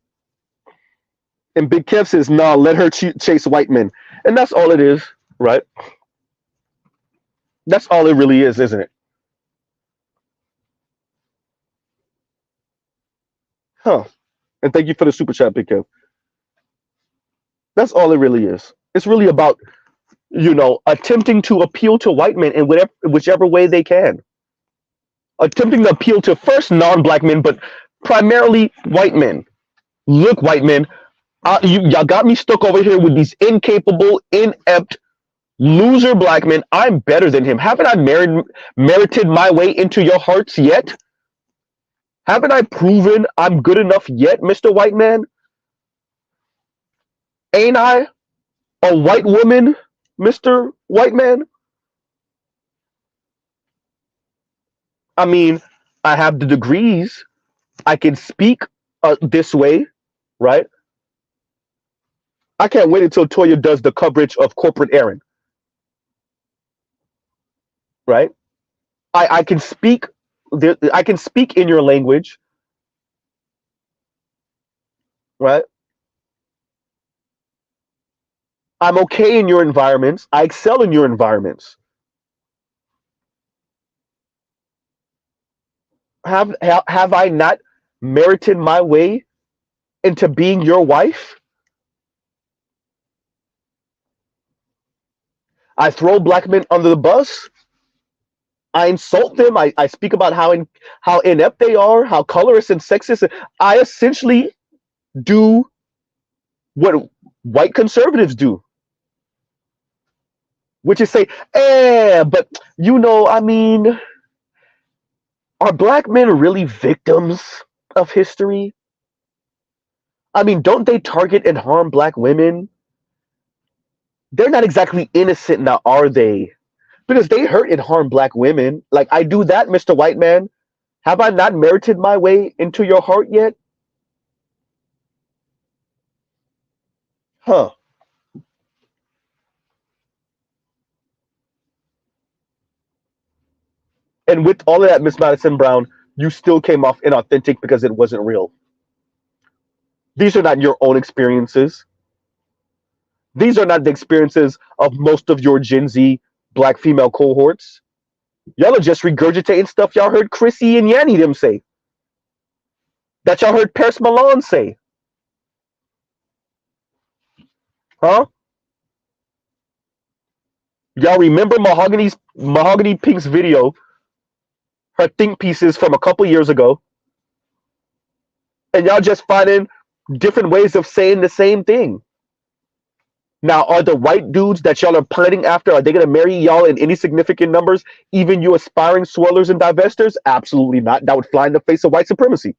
And Big Kev says, nah, let her chase white men. And that's all it is, right? That's all it really is, isn't it? Huh. And thank you for the super chat, Big Kev. That's all it really is. It's really about, attempting to appeal to white men in whichever way they can. Attempting to appeal to first non-black men, but primarily white men. Look, white men, y'all got me stuck over here with these incapable, inept, loser black men. I'm better than him. Haven't I merited my way into your hearts yet? Haven't I proven I'm good enough yet, Mr. White Man? Ain't I a white woman, Mr. White Man? I mean, I have the degrees. I can speak this way, right? I can't wait until Toyah does the coverage of Corporate Aaron, right? I can speak. I can speak in your language, right? I'm okay in your environments. I excel in your environments. Have I not merited my way into being your wife? I throw black men under the bus. I insult them. I speak about how inept they are, how colorist and sexist. I essentially do what white conservatives do, which is say, but I mean, are black men really victims of history? I mean, don't they target and harm black women? They're not exactly innocent now, are they? Because they hurt and harm black women. Like I do that, Mr. White Man. Have I not merited my way into your heart yet? Huh. And with all of that, Miss Madison Brown, you still came off inauthentic because it wasn't real. These are not your own experiences. These are not the experiences of most of your Gen Z black female cohorts. Y'all are just regurgitating stuff y'all heard Chrissy and Yanni them say. That y'all heard Paris Malone say. Huh? Y'all remember Mahogany Pink's video, her think pieces from a couple years ago, and y'all just finding different ways of saying the same thing. Now, are the white dudes that y'all are planning after, are they going to marry y'all in any significant numbers, even you aspiring swirlers and divestors? Absolutely not. That would fly in the face of white supremacy.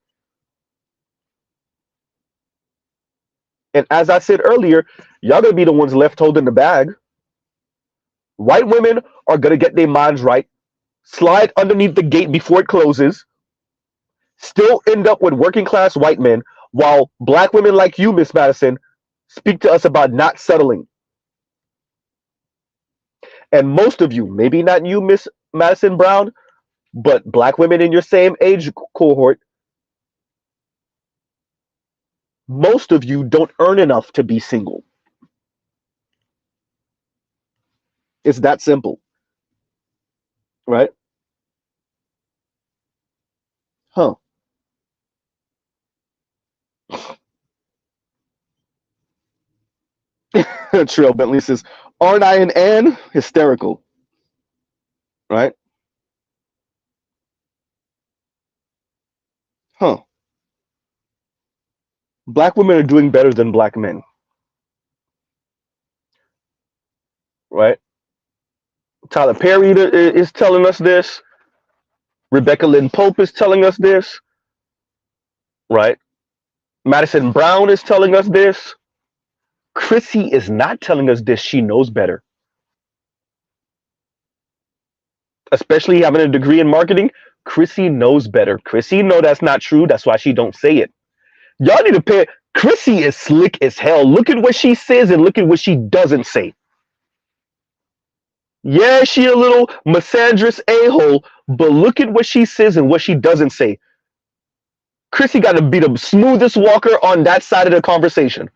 And as I said earlier, y'all going to be the ones left holding the bag. White women are going to get their minds right, slide underneath the gate before it closes, still end up with working class white men, while black women like you, Miss Madison, speak to us about not settling. And most of you, maybe not you, Miss Madison Brown, but black women in your same age cohort, most of you don't earn enough to be single. It's that simple. Right? Huh. Trill Bentley says, aren't I an Ann? Hysterical. Right? Huh. Black women are doing better than black men. Right? Tyler Perry is telling us this. Rebecca Lynn Pope is telling us this. Right? Madison Brown is telling us this. Chrissy is not telling us this. She knows better. Especially having a degree in marketing, Chrissy knows better. Chrissy know that's not true. That's why she don't say it. Y'all need to pay. Chrissy is slick as hell. Look at what she says and look at what she doesn't say. Yeah, she a little misandrous a-hole, but look at what she says and what she doesn't say. Chrissy got to be the smoothest walker on that side of the conversation.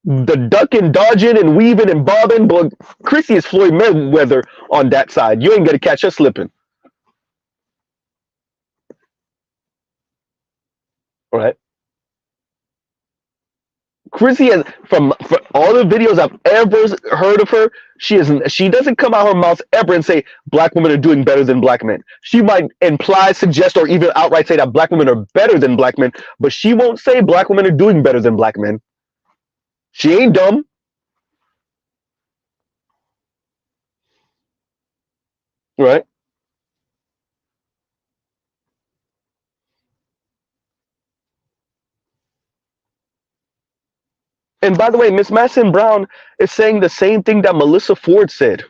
The ducking, dodging, and weaving and bobbing, but Chrissy is Floyd Mayweather on that side. You ain't gonna catch her slipping. All right. Chrissy has from all the videos I've ever heard of her, she doesn't come out her mouth ever and say black women are doing better than black men. She might imply, suggest, or even outright say that black women are better than black men, but she won't say black women are doing better than black men. She ain't dumb. Right? And by the way, Miss Madison Brown is saying the same thing that Melissa Ford said.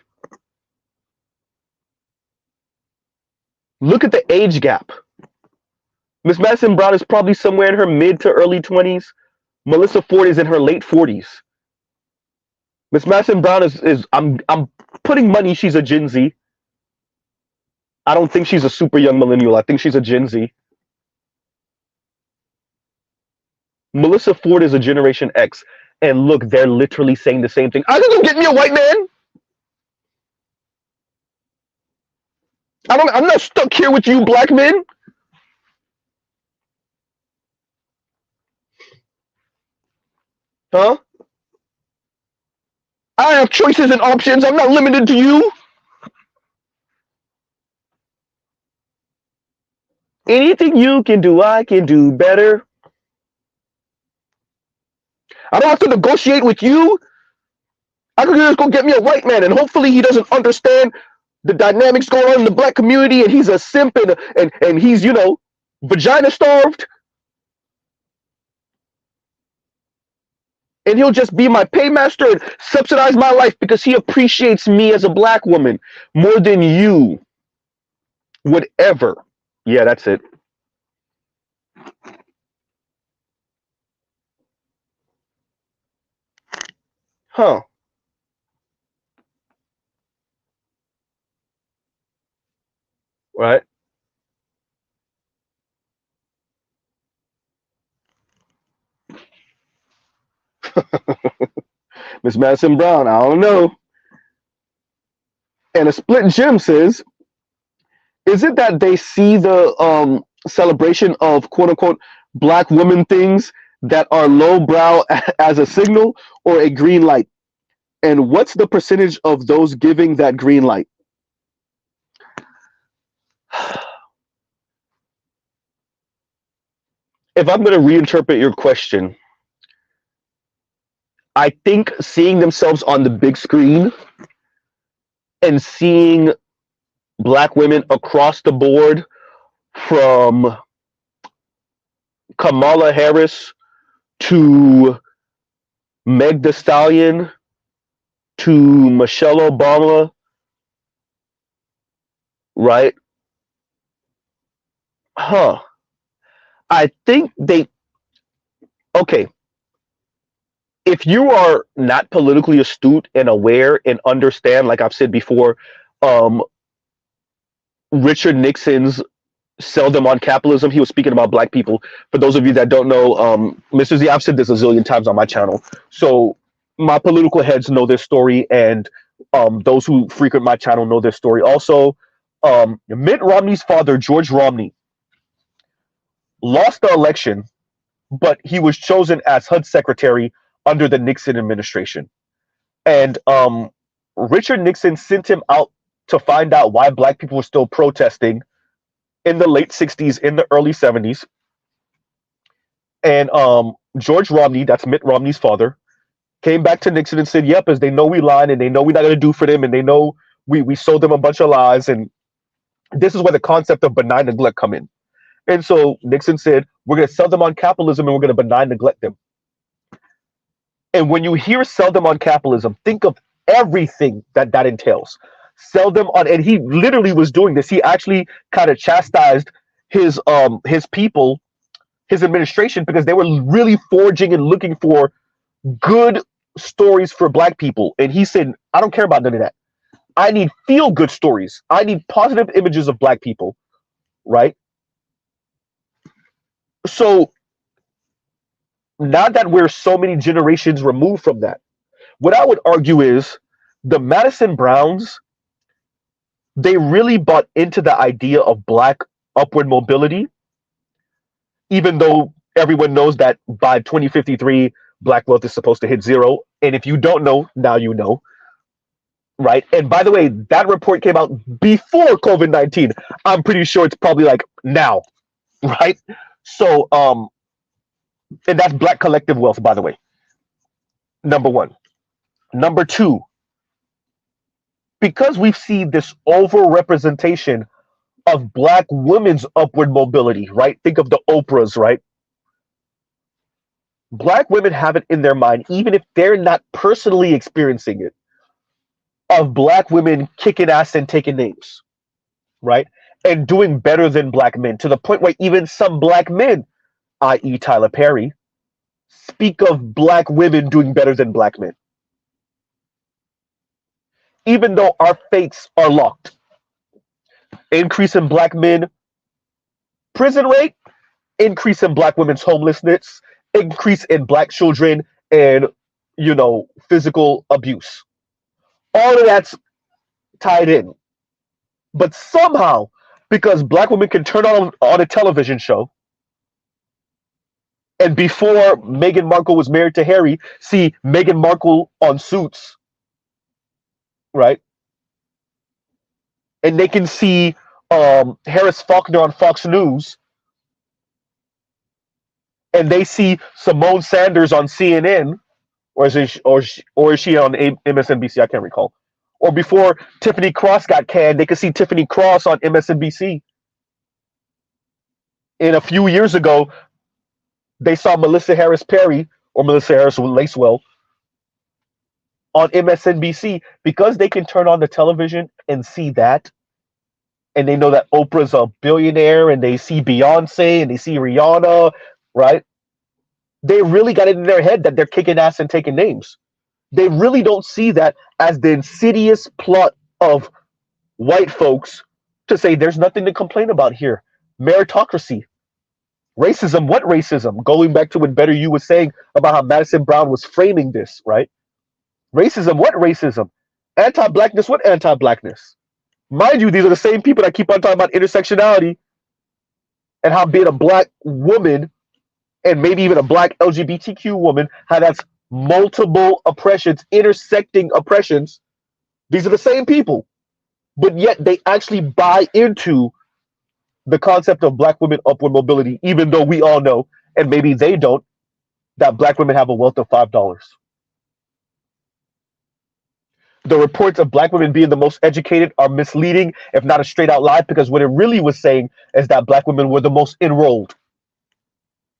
Look at the age gap. Miss Madison Brown is probably somewhere in her mid to early 20s. Melissa Ford is in her late 40s. Miss Madison Brown is I'm putting money she's a Gen Z. I don't think she's a super young millennial. I think she's a Gen Z. Melissa Ford is a Generation X. And look, they're literally saying the same thing. I can go get me a white man. I'm not stuck here with you black men. Huh? I have choices and options. I'm not limited to you. Anything you can do, I can do better. I don't have to negotiate with you. I can just go get me a white man, and hopefully he doesn't understand the dynamics going on in the black community, and he's a simp and he's, vagina starved. And he'll just be my paymaster and subsidize my life because he appreciates me as a black woman more than you would ever. Yeah, that's it. Huh. Right. Miss Madison Brown, I don't know. And a split gym says, is it that they see the celebration of quote unquote black woman things that are lowbrow as a signal or a green light? And what's the percentage of those giving that green light? If I'm going to reinterpret your question, I think seeing themselves on the big screen and seeing black women across the board, from Kamala Harris to Meg Thee Stallion to Michelle Obama, right? I think okay, if you are not politically astute and aware and understand, like I've said before, um, Richard Nixon's sell them on capitalism, he was speaking about black people. For those of you that don't know, Mr. Z, I've said this a zillion times on my channel. So my political heads know this story, and those who frequent my channel know this story also. Mitt Romney's father, George Romney, lost the election, but he was chosen as HUD secretary under the Nixon administration. And Richard Nixon sent him out to find out why black people were still protesting in the late 60s, in the early 70s. And George Romney, that's Mitt Romney's father, came back to Nixon and said, yep, as they know we lied and they know we're not going to do for them, and they know we sold them a bunch of lies. And this is where the concept of benign neglect come in. And so Nixon said, we're going to sell them on capitalism and we're going to benign neglect them. And when you hear sell them on capitalism, think of everything that entails. Sell them on, and he literally was doing this. He actually kind of chastised his people, his administration, because they were really forging and looking for good stories for black people. And he said, I don't care about none of that. I need feel good stories. I need positive images of black people, right? So now that we're so many generations removed from that, what I would argue is the Madison Browns, they really bought into the idea of black upward mobility, even though everyone knows that by 2053, black wealth is supposed to hit zero. And if you don't know, now you know, right? And by the way, that report came out before COVID-19. I'm pretty sure it's probably like now, right? So, and that's black collective wealth, by the way. Number one. Number two, because we've seen this overrepresentation of black women's upward mobility, right? Think of the Oprahs, right? Black women have it in their mind, even if they're not personally experiencing it, of black women kicking ass and taking names, right? And doing better than black men, to the point where even some black men, i.e. Tyler Perry, speak of black women doing better than black men. Even though our fates are locked. Increase in black men prison rate, increase in black women's homelessness, increase in black children, and, physical abuse. All of that's tied in. But somehow, because black women can turn on a television show, and before Meghan Markle was married to Harry, see Meghan Markle on Suits, right? And they can see Harris Faulkner on Fox News, and they see Simone Sanders on CNN, or is she on MSNBC? I can't recall. Or before Tiffany Cross got canned, they could see Tiffany Cross on MSNBC. And a few years ago, they saw Melissa Harris Perry, or Melissa Harris Lacewell, on MSNBC, because they can turn on the television and see that, and they know that Oprah's a billionaire, and they see Beyonce, and they see Rihanna, right? They really got it in their head that they're kicking ass and taking names. They really don't see that as the insidious plot of white folks to say there's nothing to complain about here. Meritocracy. Racism, what racism? Going back to what Better You was saying about how Madison Brown was framing this, right? Racism, what racism? Anti-blackness, what anti-blackness? Mind you, these are the same people that keep on talking about intersectionality and how being a black woman, and maybe even a black LGBTQ woman, how that's multiple oppressions, intersecting oppressions. These are the same people, but yet they actually buy into the concept of black women upward mobility, even though we all know, and maybe they don't, that black women have a wealth of $5. The reports of black women being the most educated are misleading, if not a straight out lie, because what it really was saying is that black women were the most enrolled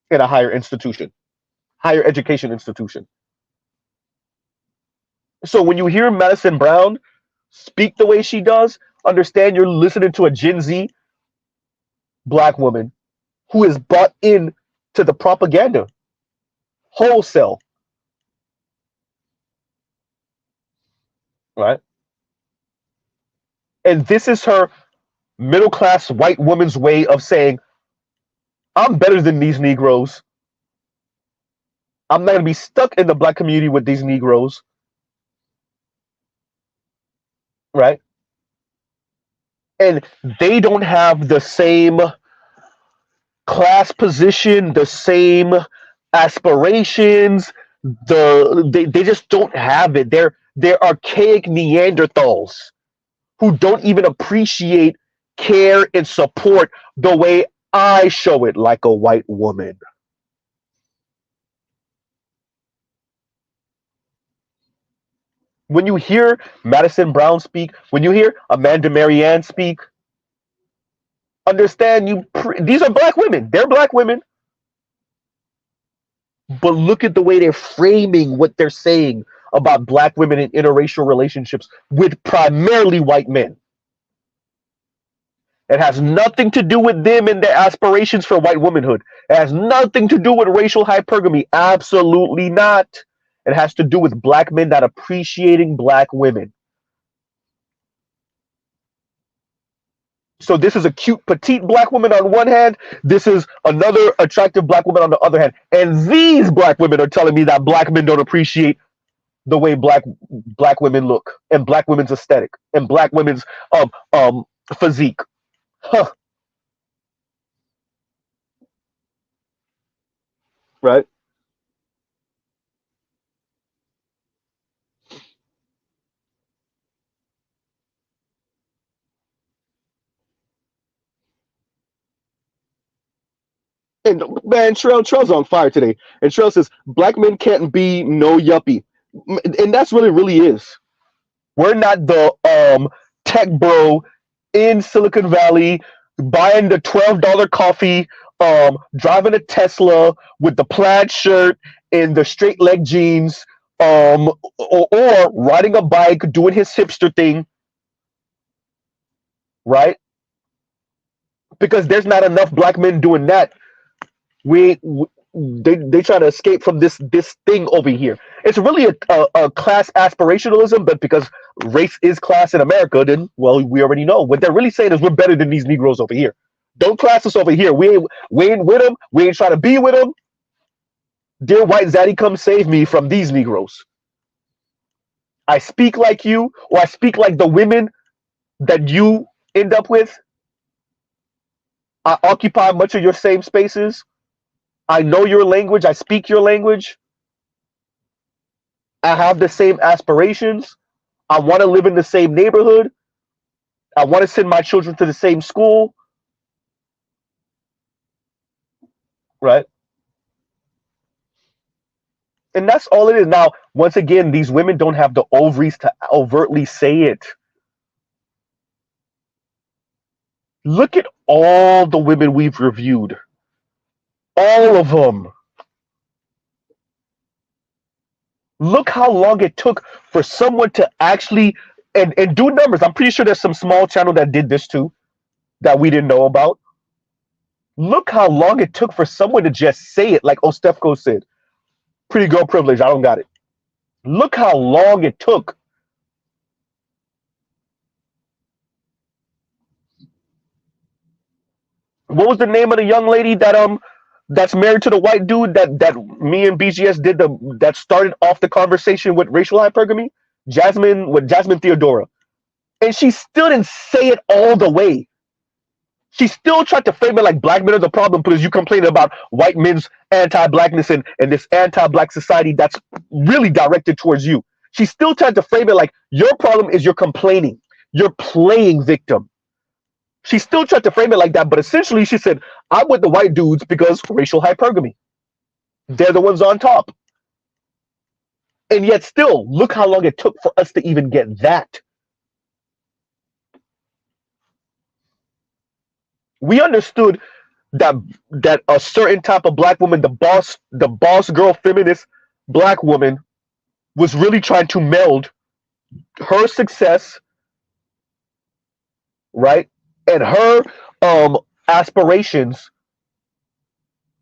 in a higher institution, higher education institution. So when you hear Madison Brown speak the way she does, understand you're listening to a Gen Z black woman who is bought in to the propaganda wholesale, right? And this is her middle class white woman's way of saying, I'm better than these Negroes. I'm not going to be stuck in the black community with these Negroes, right? And they don't have the same class position, the same aspirations. They just don't have it. They're archaic Neanderthals who don't even appreciate, care, and support the way I show it like a white woman. When you hear Madison Brown speak, when you hear Amanda Marianne speak, understand these are black women. They're black women. But look at the way they're framing what they're saying about black women in interracial relationships with primarily white men. It has nothing to do with them and their aspirations for white womanhood. It has nothing to do with racial hypergamy. Absolutely not. It has to do with black men not appreciating black women. So this is a cute, petite black woman on one hand. This is another attractive black woman on the other hand. And these black women are telling me that black men don't appreciate the way black women look and black women's aesthetic and black women's physique. Huh. Right? And man, Trell's on fire today. And Trell says black men can't be no yuppie, and that's what it really is. We're not the tech bro in Silicon Valley buying the $12 coffee, driving a Tesla with the plaid shirt and the straight leg jeans, or riding a bike, doing his hipster thing, right? Because there's not enough black men doing that. They try to escape from this thing over here. It's really a class aspirationalism, but because race is class in America, then well, we already know what they're really saying is we're better than these Negroes over here. Don't class us over here. We ain't with them. We ain't trying to be with them. Dear white zaddy, come save me from these Negroes. I speak like you, or I speak like the women that you end up with. I occupy much of your same spaces. I know your language. I speak your language. I have the same aspirations. I want to live in the same neighborhood. I want to send my children to the same school. Right? And that's all it is. Now, once again, these women don't have the ovaries to overtly say it. Look at all the women we've reviewed. All of them. Look how long it took for someone to actually and do numbers. I'm pretty sure there's some small channel that did this too that we didn't know about. Look how long it took for someone to just say it like Ostefko said. Pretty girl privilege. I don't got it. Look how long it took. What was the name of the young lady that's married to the white dude that me and BGS did that started off the conversation with racial hypergamy? Jasmine Theodora. And she still didn't say it all the way. She still tried to frame it like black men are the problem because you complaining about white men's anti-blackness and this anti-black society that's really directed towards you. She still tried to frame it like your problem is you're complaining. You're playing victim. She still tried to frame it like that, but essentially she said, I'm with the white dudes because racial hypergamy. They're the ones on top. And yet still, look how long it took for us to even get that. We understood that a certain type of black woman, the boss girl feminist black woman, was really trying to meld her success, right, and her aspirations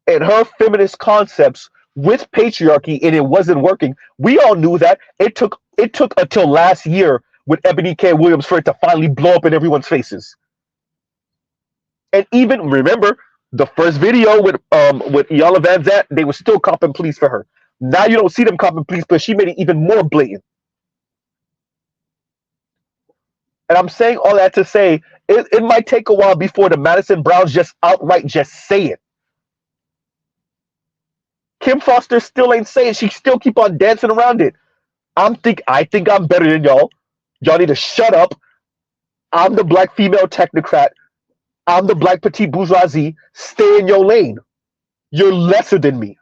and her feminist concepts with patriarchy, and it wasn't working. We all knew that. It took until last year with Ebony K. Williams for it to finally blow up in everyone's faces. And even remember the first video with Iyanla Vanzant, they were still copping pleas for her. Now you don't see them copping pleas, but she made it even more blatant. And I'm saying all that to say it might take a while before the Madison Browns just outright just say it. Kim Foster still ain't saying. She still keep on dancing around it. I think I'm better than y'all. Y'all need to shut up. I'm the black female technocrat. I'm the black petite bourgeoisie. Stay in your lane. You're lesser than me.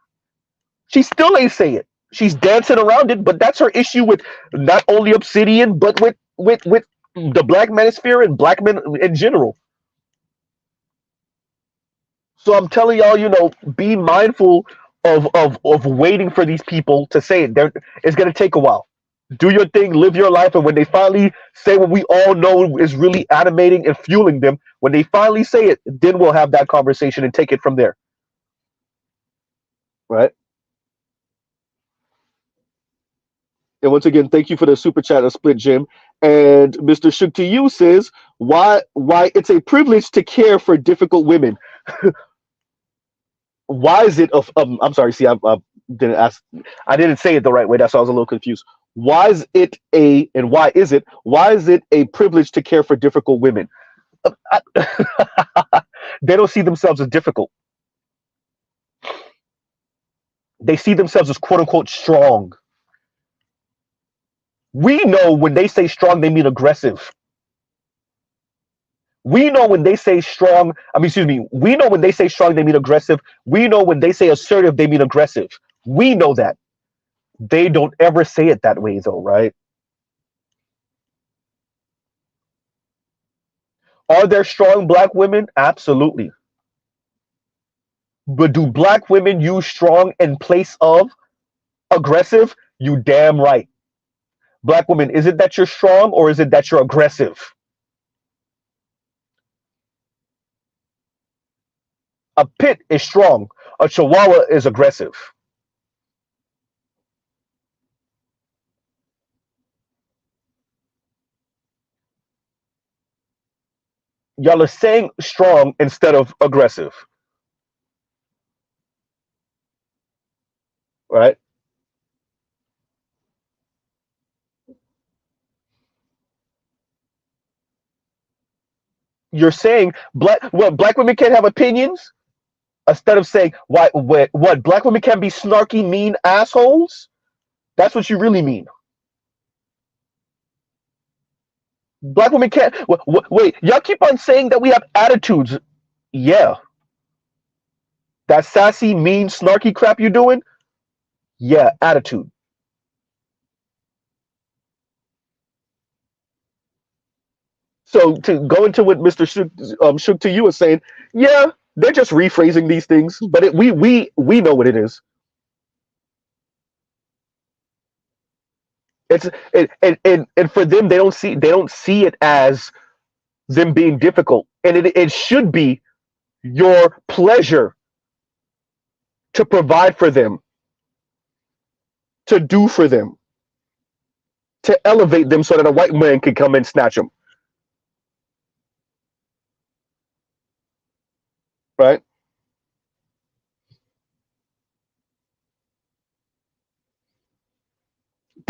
She still ain't say it. She's dancing around it, but that's her issue with not only Obsidian, but with the black manosphere and black men in general. So I'm telling y'all, be mindful of waiting for these people to say it. It's gonna take a while. Do your thing, live your life, and when they finally say what we all know is really animating and fueling them, when they finally say it, then we'll have that conversation and take it from there. Right? And once again, thank you for the super chat, a split Jim. And Mr. Shook to you says, why it's a privilege to care for difficult women. Why is it of I'm sorry, see, I didn't ask, I didn't say it the right way, that's why I was a little confused. Why is it a privilege to care for difficult women? I, they don't see themselves as difficult. They see themselves as quote unquote strong. We know when they say strong, they mean aggressive. We know when they say strong, we know when they say strong, they mean aggressive. We know when they say assertive, they mean aggressive. We know that. They don't ever say it that way, though, right? Are there strong black women? Absolutely. But do black women use strong in place of aggressive? You damn right. Black women, is it that you're strong or is it that you're aggressive? A pit is strong. A chihuahua is aggressive. Y'all are saying strong instead of aggressive, right? You're saying black women can't have opinions instead of saying what black women can be snarky, mean assholes. That's what you really mean. Black women can't. Wait, y'all keep on saying that we have attitudes. Yeah, that sassy, mean, snarky crap you're doing. Yeah, attitude. So to go into what Mr. Shook to you is saying, yeah, they're just rephrasing these things, but we know what it is. It's and for them they don't see it as them being difficult, and it should be your pleasure to provide for them, to do for them, to elevate them so that a white man can come and snatch them, right?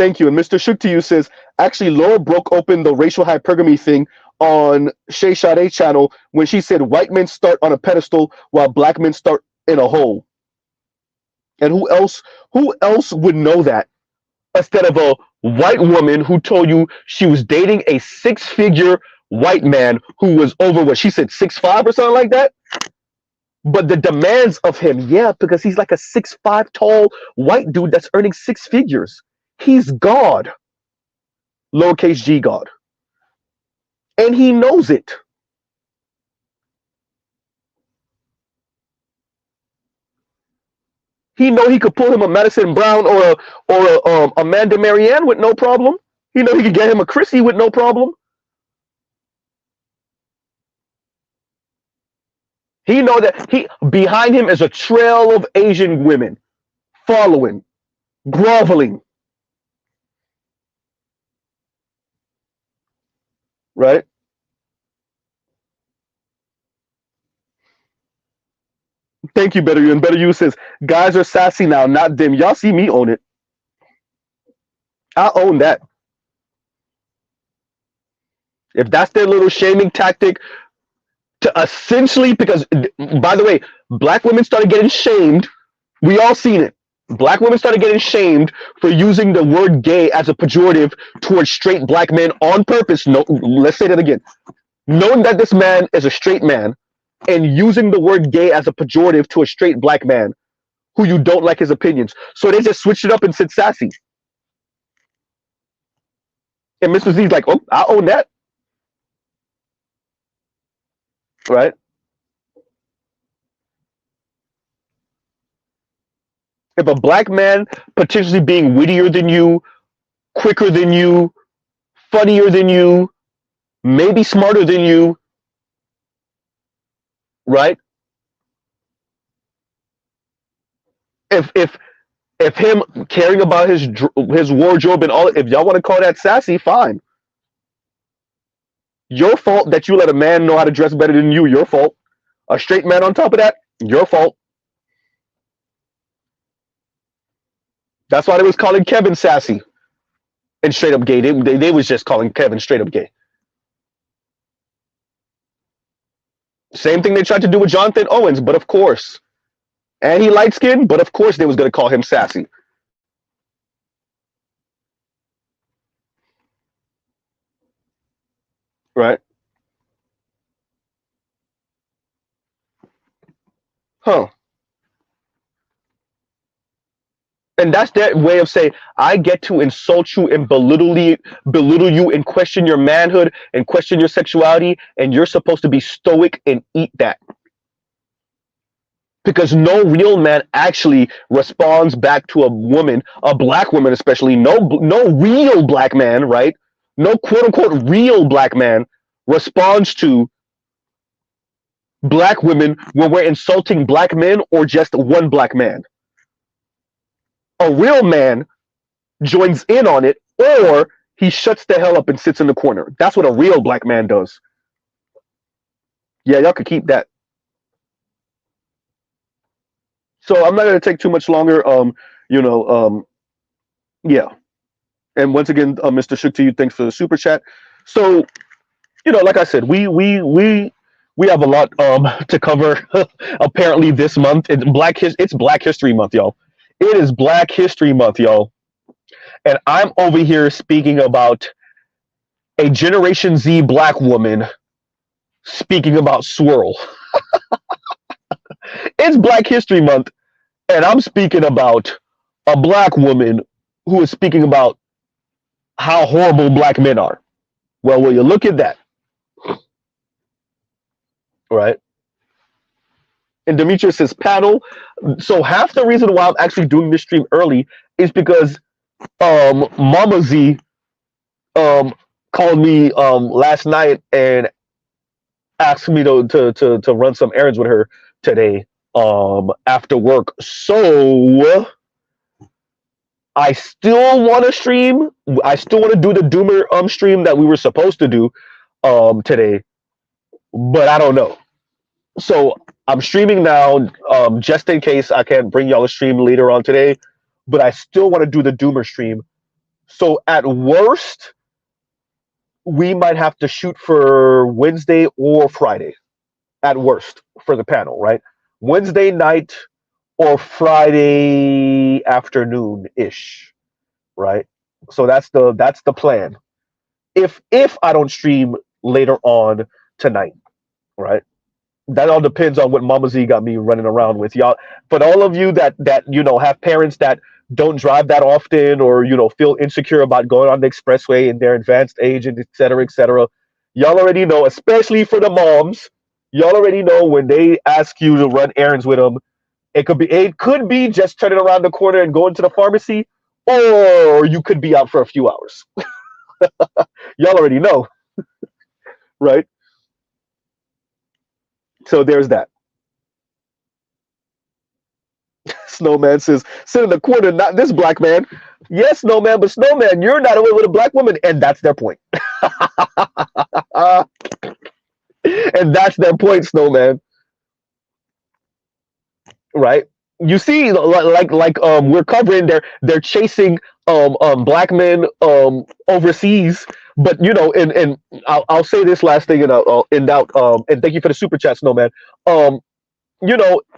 Thank you. And Mr. Shook to you says, actually, Laura broke open the racial hypergamy thing on Shay Sade channel when she said white men start on a pedestal while black men start in a hole. And who else would know that instead of a white woman who told you she was dating a six-figure white man who was over what she said 6'5" or something like that? But the demands of him, yeah, because he's like a 6'5" tall white dude that's earning six figures. He's God, lowercase g God, and he knows it. He know he could pull him a Madison Brown or a Amanda Marianne with no problem. He know he could get him a Chrissy with no problem. He know that he behind him is a trail of Asian women following, groveling. Right? Thank you, Better You. And Better You says, guys are sassy now, not them. Y'all see me own it. I own that. If that's their little shaming tactic to essentially, because by the way, black women started getting shamed. We all seen it. Black women started getting shamed for using the word gay as a pejorative towards straight black men on purpose. No, let's say that again. Knowing that this man is a straight man and using the word gay as a pejorative to a straight black man who you don't like his opinions. So they just switched it up and said sassy. And Mr. Z's like, oh, I own that. Right? If a black man potentially being wittier than you, quicker than you, funnier than you, maybe smarter than you, right? If him caring about his wardrobe and all, if y'all want to call that sassy, fine. Your fault that you let a man know how to dress better than you. Your fault. A straight man on top of that, your fault. That's why they was calling Kevin sassy and straight up gay. They was just calling Kevin straight up gay. Same thing they tried to do with Jonathan Owens, but of course. And he light skinned, but of course they was going to call him sassy. Right? Huh. And that's their way of saying, I get to insult you and belittle you and question your manhood and question your sexuality, and you're supposed to be stoic and eat that. Because no real man actually responds back to a woman, a black woman especially. No real black man, right? No quote unquote real black man responds to black women when we're insulting black men or just one black man. A real man joins in on it, or he shuts the hell up and sits in the corner. That's what a real black man does. Yeah, y'all could keep that. So I'm not going to take too much longer. Yeah. And once again, Mr. Shook to you, thanks for the super chat. So, like I said, we have a lot to cover. Apparently this month, it's Black History Month, y'all. It is Black History Month, y'all. And I'm over here speaking about a Generation Z black woman speaking about swirl. It's Black History Month, and I'm speaking about a black woman who is speaking about how horrible black men are. Well, will you look at that? Right? And Demetrius says panel. So half the reason why I'm actually doing this stream early is because Mama Z called me last night and asked me to run some errands with her today after work. So I still want to stream. I still want to do the Doomer stream that we were supposed to do today, but I don't know. So I'm streaming now just in case I can't bring y'all a stream later on today, but I still want to do the Doomer stream. So at worst, we might have to shoot for Wednesday or Friday at worst for the panel, right? Wednesday night or Friday afternoon ish, right? So that's the plan. If I don't stream later on tonight, right? That all depends on what Mama Z got me running around with, y'all. But all of you that have parents that don't drive that often, or feel insecure about going on the expressway in their advanced age, and et cetera, y'all already know. Especially for the moms, y'all already know when they ask you to run errands with them. It could be just turning around the corner and going to the pharmacy, or you could be out for a few hours. Y'all already know, right? So there's that. Snowman says, sit in the corner, not this black man. Yes, Snowman, but Snowman, you're not away with a black woman, and that's their point. And that's their point, Snowman. Right? You see, we're covering, they're chasing black men overseas, but and I'll say this last thing, and I'll end out, and thank you for the super chat, Snowman. In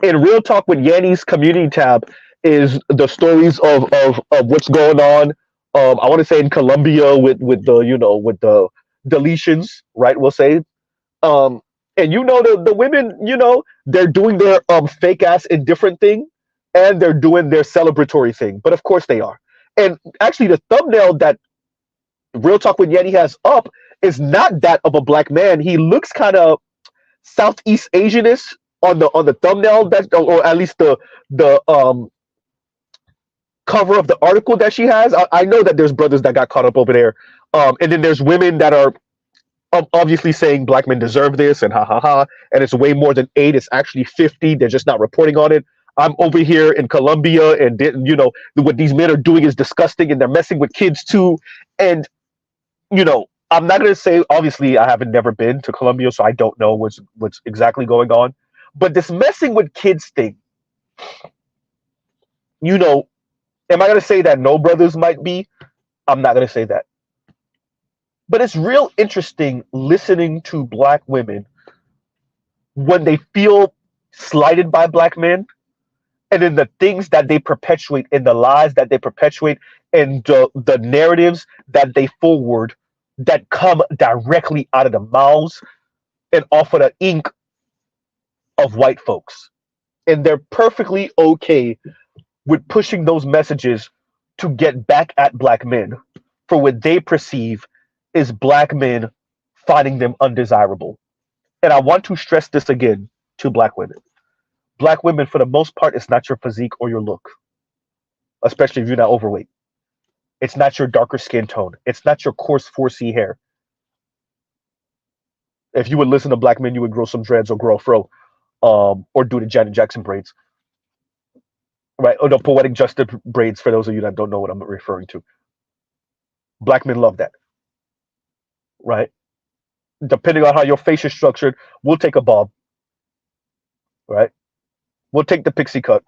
Real Talk with Yanni's community tab is the stories of what's going on. I want to say in Colombia with the deletions, right? We'll say, um, and the women, they're doing their fake ass indifferent thing, and they're doing their celebratory thing. But of course they are. And actually, the thumbnail that Real Talk with Yanni has up is not that of a black man. He looks kind of Southeast Asianish on the thumbnail, that, or at least the cover of the article that she has. I know that there's brothers that got caught up over there, and then there's women that are obviously saying black men deserve this, and ha ha ha, and it's way more than 8. It's actually 50. They're just not reporting on it. I'm over here in Colombia, and what these men are doing is disgusting, and they're messing with kids too. And I'm not gonna say, obviously I haven't never been to Colombia, so I don't know what's exactly going on. But this messing with kids thing, am I gonna say that no brothers might be? I'm not gonna say that. But it's real interesting listening to black women when they feel slighted by black men, and in the things that they perpetuate, in the lies that they perpetuate, and the narratives that they forward that come directly out of the mouths and off of the ink of white folks. And they're perfectly okay with pushing those messages to get back at black men for what they perceive is black men finding them undesirable. And I want to stress this again to black women. Black women, for the most part, it's not your physique or your look, especially if you're not overweight. It's not your darker skin tone. It's not your coarse 4C hair. If you would listen to black men, you would grow some dreads or grow a fro, or do the Janet Jackson braids, right? Or the poetic justice braids, for those of you that don't know what I'm referring to. Black men love that, right? Depending on how your face is structured, we'll take a bob, right? We'll take the pixie cut.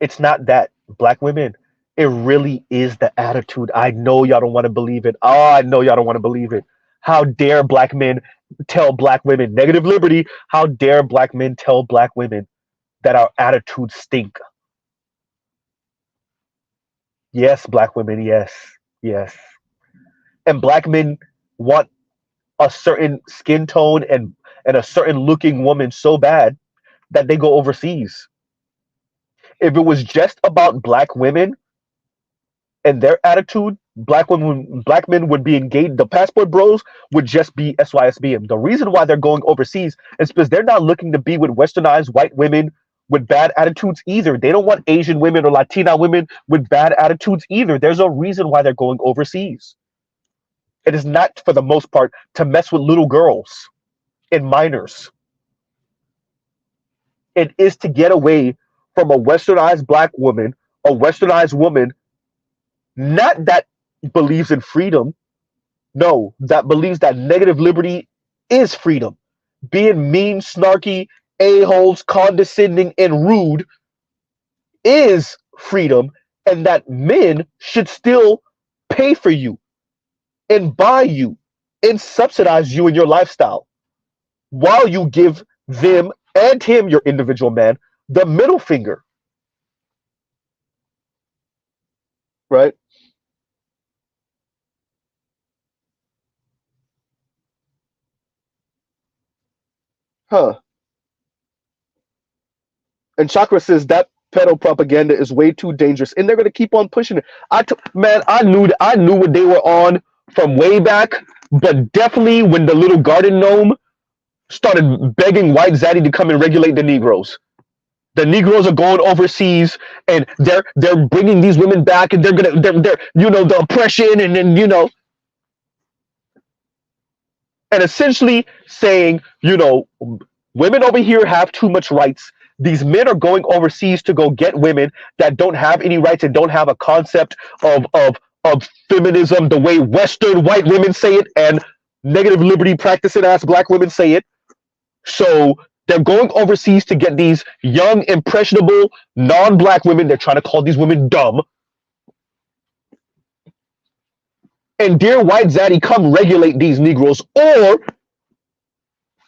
It's not that. Black women, it really is the attitude. I know y'all don't want to believe it. Oh, I know y'all don't want to believe it. How dare black men tell black women negative liberty? How dare black men tell black women that our attitudes stink? Yes, black women, yes, yes. And black men want a certain skin tone and a certain looking woman so bad that they go overseas. If it was just about black women and their attitude, black men would be engaged. The passport bros would just be SYSBM. The reason why they're going overseas is because they're not looking to be with westernized white women with bad attitudes either. They don't want Asian women or Latina women with bad attitudes either. There's a reason why they're going overseas. It is not, for the most part, to mess with little girls and minors. It is to get away from a westernized black woman, a westernized woman, not that believes in freedom, no, that believes that negative liberty is freedom. Being mean, snarky, a-holes, condescending, and rude is freedom, and that men should still pay for you and buy you and subsidize you in your lifestyle while you give them and him, your individual man, the middle finger, right? Huh. And Chakra says that pedo propaganda is way too dangerous, and they're gonna keep on pushing it. Man, I knew what they were on from way back, but definitely when the little garden gnome started begging White Zaddy to come and regulate the Negroes. The Negroes are going overseas, and they're bringing these women back, and they're the oppression, and then and essentially saying women over here have too much rights. These men are going overseas to go get women that don't have any rights and don't have a concept of feminism the way Western white women say it and negative liberty practicing ass black women say it. So they're going overseas to get these young, impressionable, non-black women. They're trying to call these women dumb. And dear White Zaddy, come regulate these Negroes or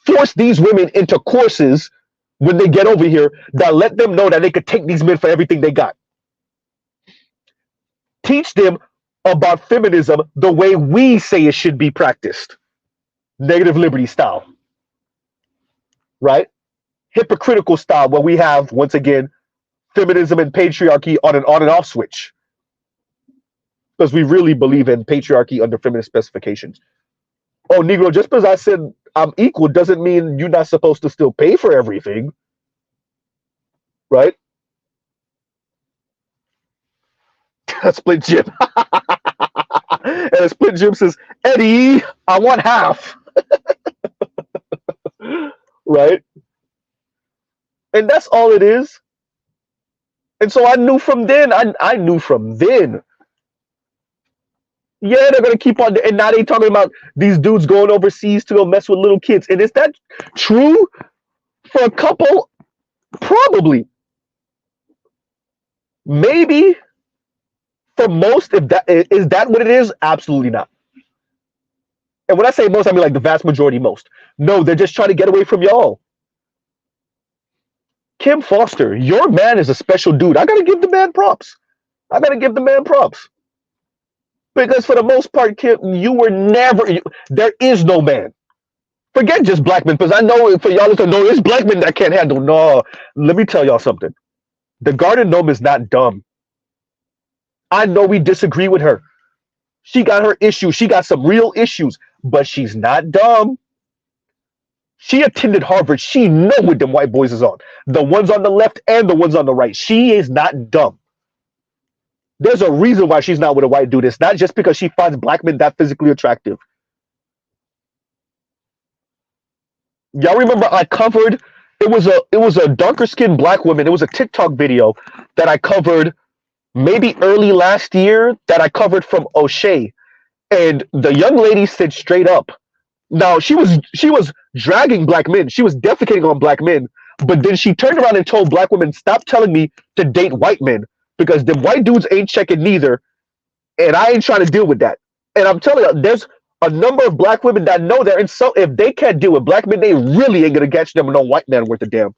force these women into courses when they get over here that let them know that they could take these men for everything they got. Teach them about feminism the way we say it should be practiced. Negative liberty style. Right? Hypocritical style where we have, once again, feminism and patriarchy on an on and off switch. Because we really believe in patriarchy under feminist specifications. Oh, Negro, just because I said I'm equal doesn't mean you're not supposed to still pay for everything. Right? Split Jim. And Split Jim says, Eddie, I want half. Right? And that's all it is. And so I knew from then, I knew from then. Yeah, they're going to keep on. And now they're talking about these dudes going overseas to go mess with little kids. And is that true for a couple? Probably. Maybe. For most, if that is that what it is? Absolutely not. And when I say most, I mean like the vast majority most. No, they're just trying to get away from y'all. Kim Foster, your man is a special dude. I got to give the man props. Because for the most part, Kim, you were never, there is no man. Forget just black men, because I know for y'all to know, it's black men that can't handle. No, let me tell y'all something. The Garden Gnome is not dumb. I know we disagree with her. She got her issues. She got some real issues, but she's not dumb. She attended Harvard. She know what them white boys is on. The ones on the left and the ones on the right. She is not dumb. There's a reason why she's not with a white dude. It's not just because she finds black men that physically attractive. Y'all remember I covered, it was a darker skinned black woman. It was a TikTok video that I covered maybe early last year that I covered from O'Shea. And the young lady said straight up, now she was dragging black men. She was defecating on black men. But then she turned around and told black women, stop telling me to date white men because them white dudes ain't checking neither. And I ain't trying to deal with that. And I'm telling you, there's a number of black women that know they're if they can't deal with black men, they really ain't going to catch them with no white man worth a damn.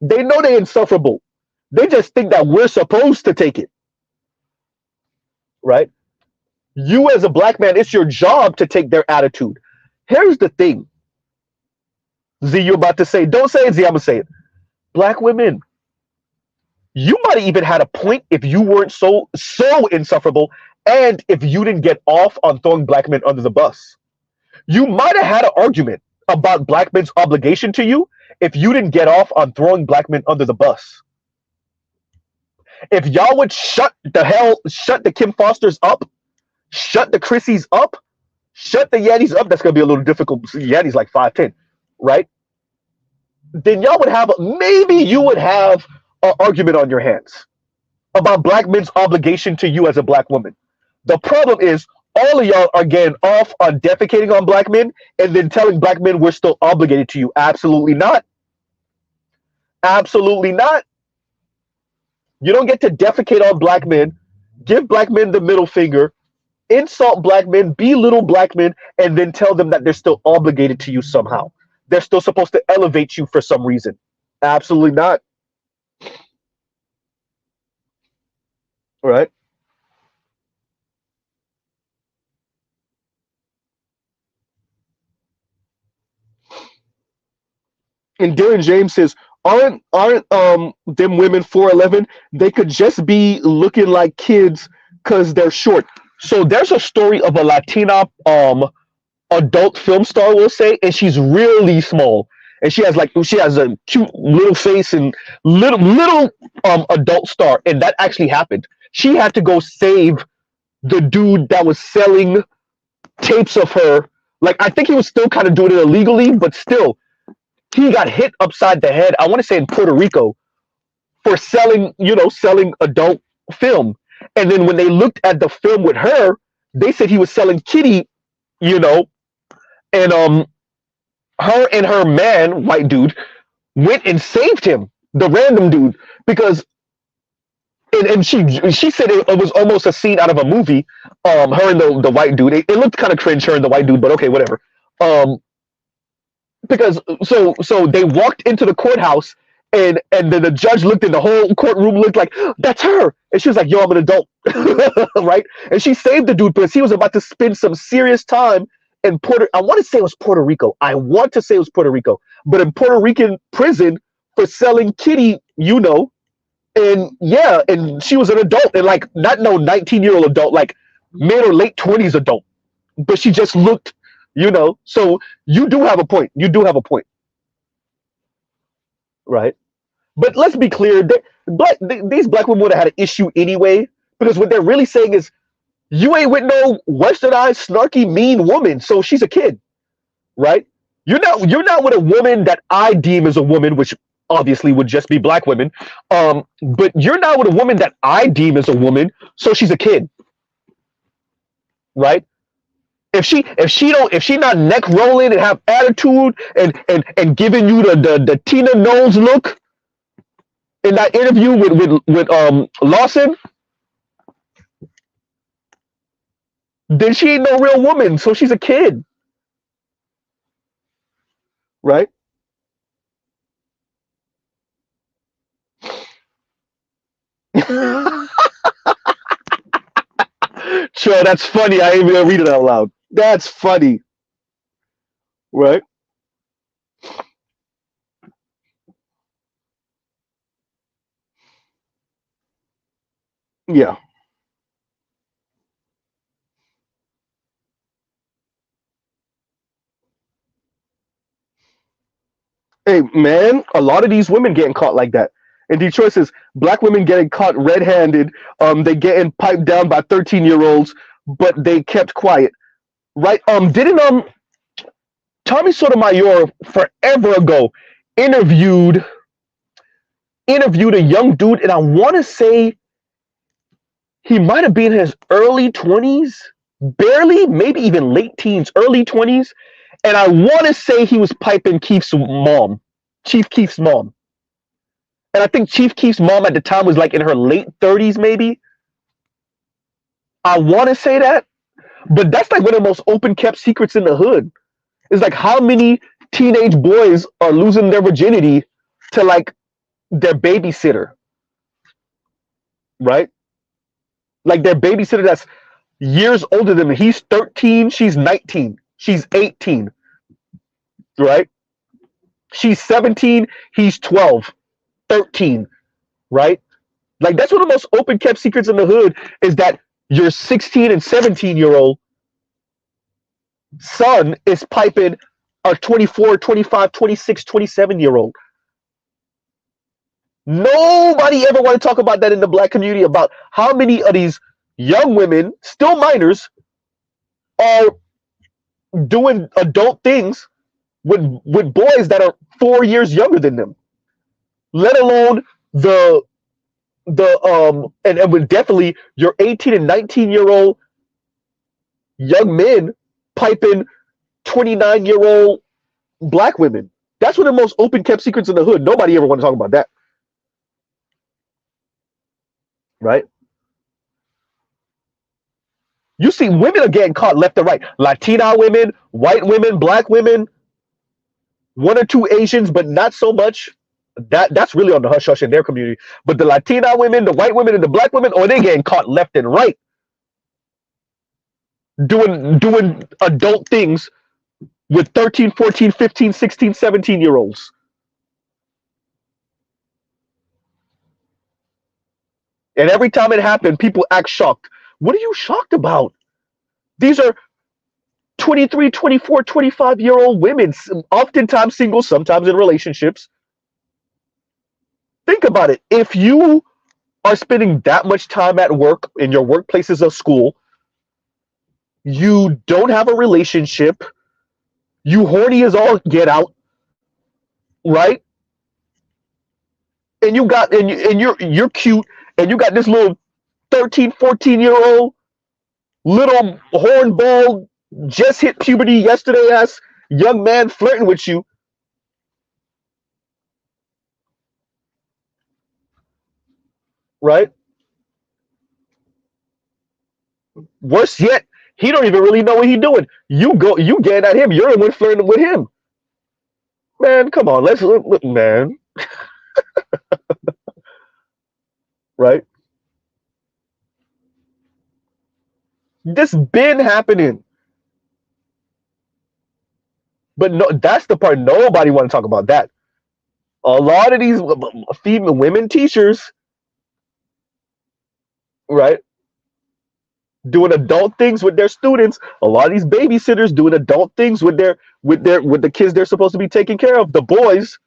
They know they're insufferable. They just think that we're supposed to take it. Right? You as a black man, it's your job to take their attitude. Here's the thing. Z, you're about to say, don't say it, Z, I'm going to say it. Black women, you might have even had a point if you weren't so insufferable and if you didn't get off on throwing black men under the bus. You might have had an argument about black men's obligation to you if you didn't get off on throwing black men under the bus. If y'all would shut the Kim Fosters up, shut the Chrissies up, shut the Yannys up, that's going to be a little difficult. Yanny's like 5'10", right? Then y'all would have, maybe you would have an argument on your hands about black men's obligation to you as a black woman. The problem is all of y'all are getting off on defecating on black men and then telling black men we're still obligated to you. Absolutely not. Absolutely not. You don't get to defecate on black men, give black men the middle finger, insult black men, belittle black men, and then tell them that they're still obligated to you somehow. They're still supposed to elevate you for some reason. Absolutely not. Right? And Darren James says, aren't them women 4'11"? They could just be looking like kids because they're short. So there's a story of a Latina adult film star, we'll say, and she's really small. And she has a cute little face and little adult star, and that actually happened. She had to go save the dude that was selling tapes of her. Like, I think he was still kind of doing it illegally, but still, he got hit upside the head. I want to say in Puerto Rico for selling adult film. And then when they looked at the film with her, they said he was selling kitty, you know, and her and her man, white dude, went and saved him, the random dude, because and she said it was almost a scene out of a movie. Her and the white dude, it looked kind of cringe, her and the white dude, but okay, whatever. Um, because so they walked into the courthouse and then the judge looked and the whole courtroom looked like that's her, and she was like, yo, I'm an adult. Right? And she saved the dude because he was about to spend some serious time in I want to say it was Puerto Rico, but in Puerto Rican prison for selling kitty, and yeah, and she was an adult, and like not no 19-year-old adult, like mid or late 20s adult, but she just looked, so you do have a point. Right? But let's be clear, these black women would have had an issue anyway, because what they're really saying is, you ain't with no westernized, snarky, mean woman, so she's a kid, right? You're not with a woman that I deem as a woman, which obviously would just be black women. But you're not with a woman that I deem as a woman, so she's a kid, right? If she not neck rolling and have attitude and giving you the Tina Knowles look in that interview with Lawson, then she ain't no real woman, so she's a kid, right? Sure, that's funny. I ain't even gonna read it out loud. That's funny, right? Yeah. Hey, man, a lot of these women getting caught like that. And Detroit says black women getting caught red-handed. They getting piped down by 13-year-olds, but they kept quiet. Right? Didn't Tommy Sotomayor forever ago interviewed interviewed a young dude, and I want to say he might have been in his early 20s, barely, maybe even late teens, early 20s. And I want to say he was piping Chief Keef's mom. And I think Chief Keef's mom at the time was like in her late 30s, maybe. I want to say that. But that's like one of the most open kept secrets in the hood. It's like how many teenage boys are losing their virginity to like their babysitter, right? Like their babysitter that's years older than them. He's 13, she's 19, she's 18, right? She's 17, he's 12, 13, right? Like that's one of the most open kept secrets in the hood is that your 16 and 17-year-old son is piping a 24, 25, 26, 27-year-old. Nobody ever want to talk about that in the black community, about how many of these young women, still minors, are doing adult things with boys that are 4 years younger than them. Let alone and with definitely your 18 and 19-year-old young men piping 29-year-old black women. That's one of the most open kept secrets in the hood. Nobody ever want to talk about that. right? You see women are getting caught left and right. Latina women, white women, black women, one or two Asians, but not so much. That's really on the hush hush in their community. But the Latina women, the white women, and the black women, oh, they getting caught left and right doing adult things with 13, 14, 15, 16, 17 year olds. And every time it happened, people act shocked. What are you shocked about? These are 23, 24, 25-year-old women, oftentimes single, sometimes in relationships. Think about it. If you are spending that much time at work in your workplaces of school, you don't have a relationship, you horny as all get out, right? And you're cute, and you got this little 13, 14-year-old little hornball, just hit puberty yesterday ass young man flirting with you. Right? Worse yet, he don't even really know what he's doing. You getting at him. You're the one flirting with him. Man, come on. Let's look, man. Right? This been happening. But no, that's the part nobody want to talk about. That a lot of these female women teachers, right, doing adult things with their students. A lot of these babysitters doing adult things with the kids they're supposed to be taking care of, the boys,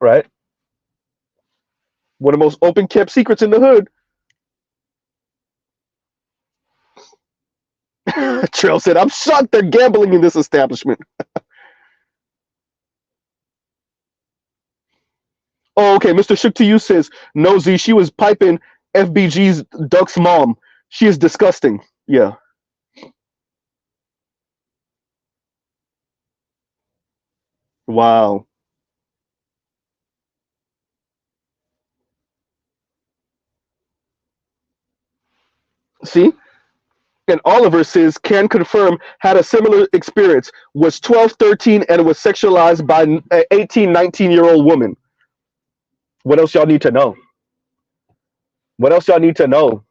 right? One of the most open kept secrets in the hood. Trail said, "I'm shocked they're gambling in this establishment." Oh, okay. Mr. Shook to you says, "No, Z, she was piping FBG's Duck's mom. She is disgusting." Yeah. Wow. See? And Oliver says, can confirm, had a similar experience, was 12, 13, and was sexualized by an 18, 19-year-old woman. What else y'all need to know? What else y'all need to know?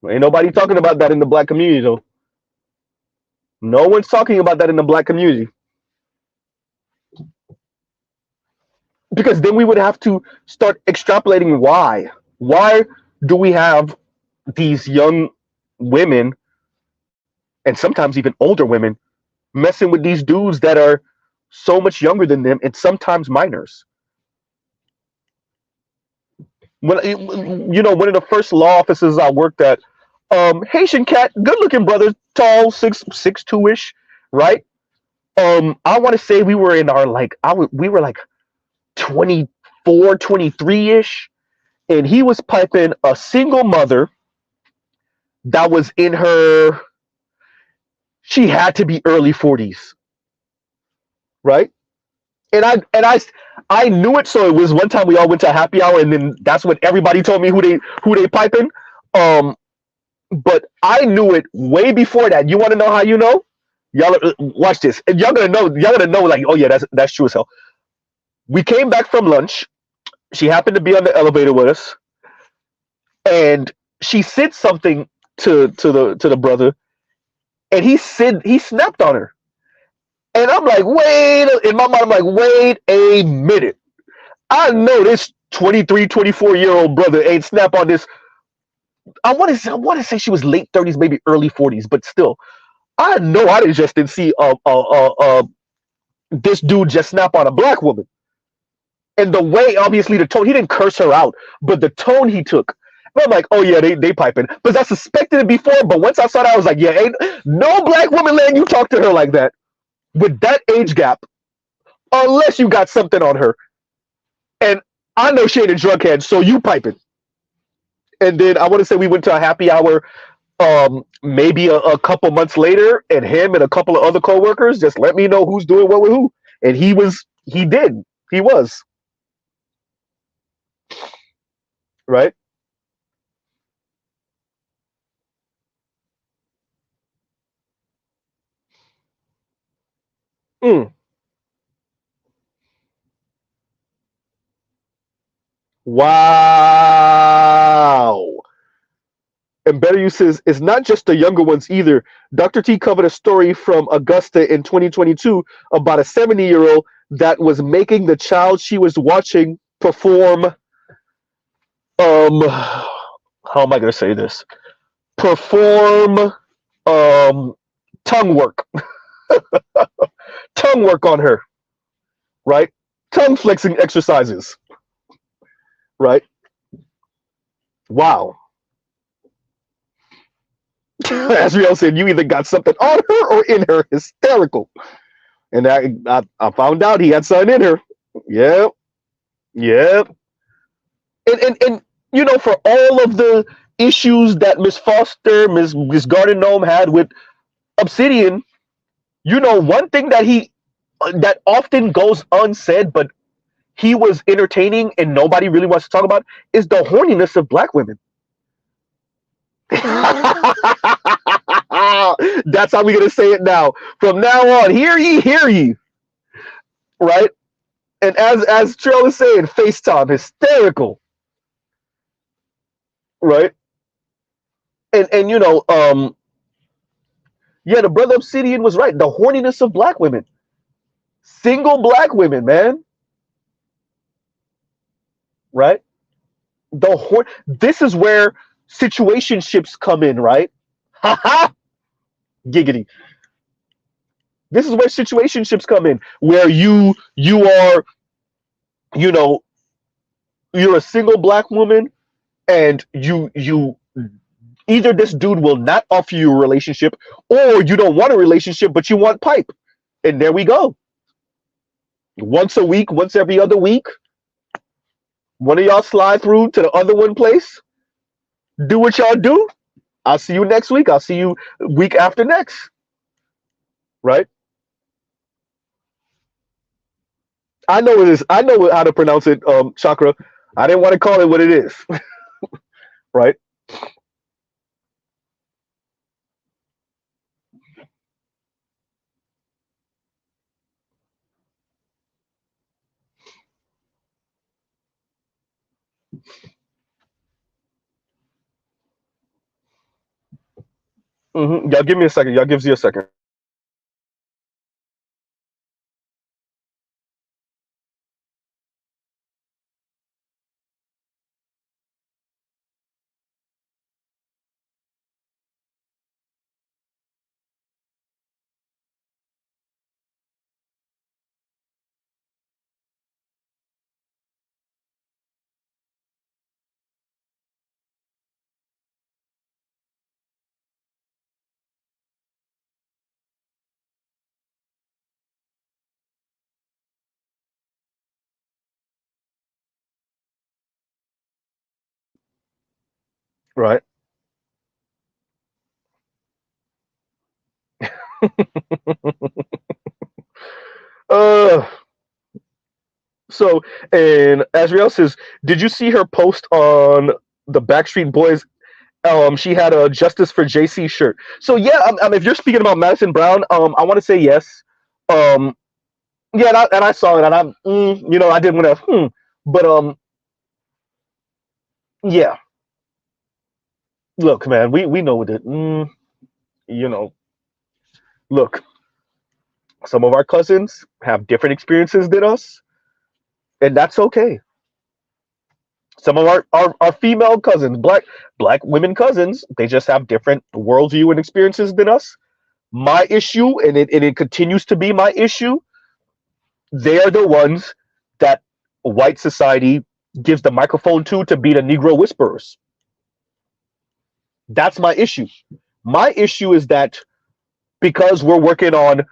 Ain't nobody talking about that in the black community, though. No one's talking about that in the black community. Because then we would have to start extrapolating why. Why do we have these young women, and sometimes even older women, messing with these dudes that are so much younger than them and sometimes minors? When one of the first law offices I worked at, Haitian cat, good looking brother, tall, 6'2" ish, right? I want to say we were in our we were like 24, 23 ish, and he was piping a single mother that was in her, she had to be early 40s, right? And I knew it. So it was one time we all went to a happy hour, and then that's when everybody told me who they piping. But I knew it way before that. You want to know how you know? Y'all watch this, and y'all gonna know. Y'all gonna know, like, oh yeah, that's true as hell. We came back from lunch. She happened to be on the elevator with us, and she said something to the brother, and he snapped on her. And I'm like, wait, in my mind, I'm like, wait a minute. I know this 23, 24-year-old brother ain't snap on this. I want to say she was late 30s, maybe early 40s, but still, I know I didn't see this dude just snap on a black woman. And the way, obviously, the tone, he didn't curse her out, but the tone he took. And I'm like, oh yeah, they piping. Because I suspected it before, but once I saw that, I was like, yeah, ain't no black woman letting you talk to her like that with that age gap, unless you got something on her. And I know she ain't a drug head, so you piping. And then I want to say we went to a happy hour, maybe a couple months later, and him and a couple of other coworkers just let me know who's doing what with who. And he was. right? Mm. Wow. And Better Use says it's not just the younger ones either. Dr. T covered a story from Augusta in 2022 about a 70-year-old that was making the child she was watching perform how am I going to say this? Perform um tongue work. Tongue work on her, right? Tongue flexing exercises, right? Wow. As Riel said, you either got something on her or in her. Hysterical. And I found out he had something in her. Yep. Yep. And for all of the issues that Miss Foster, Miss Garden Gnome had with Obsidian, one thing that often goes unsaid, but he was entertaining and nobody really wants to talk about is the horniness of black women. That's how we're gonna say it now. From now on, hear ye, right? And as Trail is saying, FaceTime, hysterical, right? And yeah, the brother Obsidian was right. The horniness of black women, single black women, man, right? This is where situationships come in, right? Ha ha, giggity. This is where situationships come in, where you are, you know, you're a single black woman, and you either this dude will not offer you a relationship, or you don't want a relationship, but you want pipe, and there we go. Once a week, once every other week, one of y'all slide through to the other one place, do what y'all do. I'll see you next week. I'll see you week after next, right? I know it is. I know how to pronounce it, Chakra. I didn't want to call it what it is, right? Y'all give me a second. Y'all gives you a second. Right. Uh. So, and Azriel says, did you see her post on the Backstreet Boys? She had a Justice for JC shirt. So yeah, if you're speaking about Madison Brown, I want to say yes. Um, yeah, and I saw it, and I didn't want to, but yeah. Look, man, we know what it. You know, look, some of our cousins have different experiences than us, and that's okay. Some of our female cousins, black women cousins, they just have different worldview and experiences than us. My issue, and it continues to be my issue, they are the ones that white society gives the microphone to be the Negro whisperers. That's my issue. My issue is that because we're working on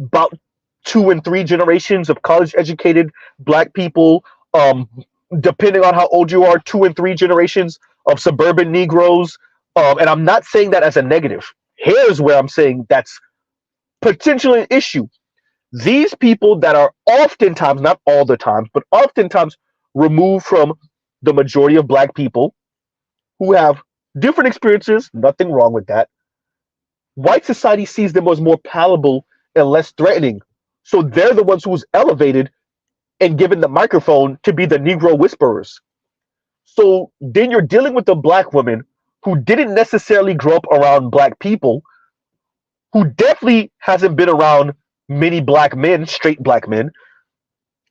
about 2 and 3 generations of college educated black people, um, depending on how old you are, 2 and 3 generations of suburban Negroes. And I'm not saying that as a negative. Here's where I'm saying that's potentially an issue. These people that are oftentimes, not all the times, but oftentimes removed from the majority of black people who have different experiences, nothing wrong with that. White society sees them as more palatable and less threatening. So they're the ones who's elevated and given the microphone to be the Negro whisperers. So then you're dealing with a black woman who didn't necessarily grow up around black people, who definitely hasn't been around many black men, straight black men,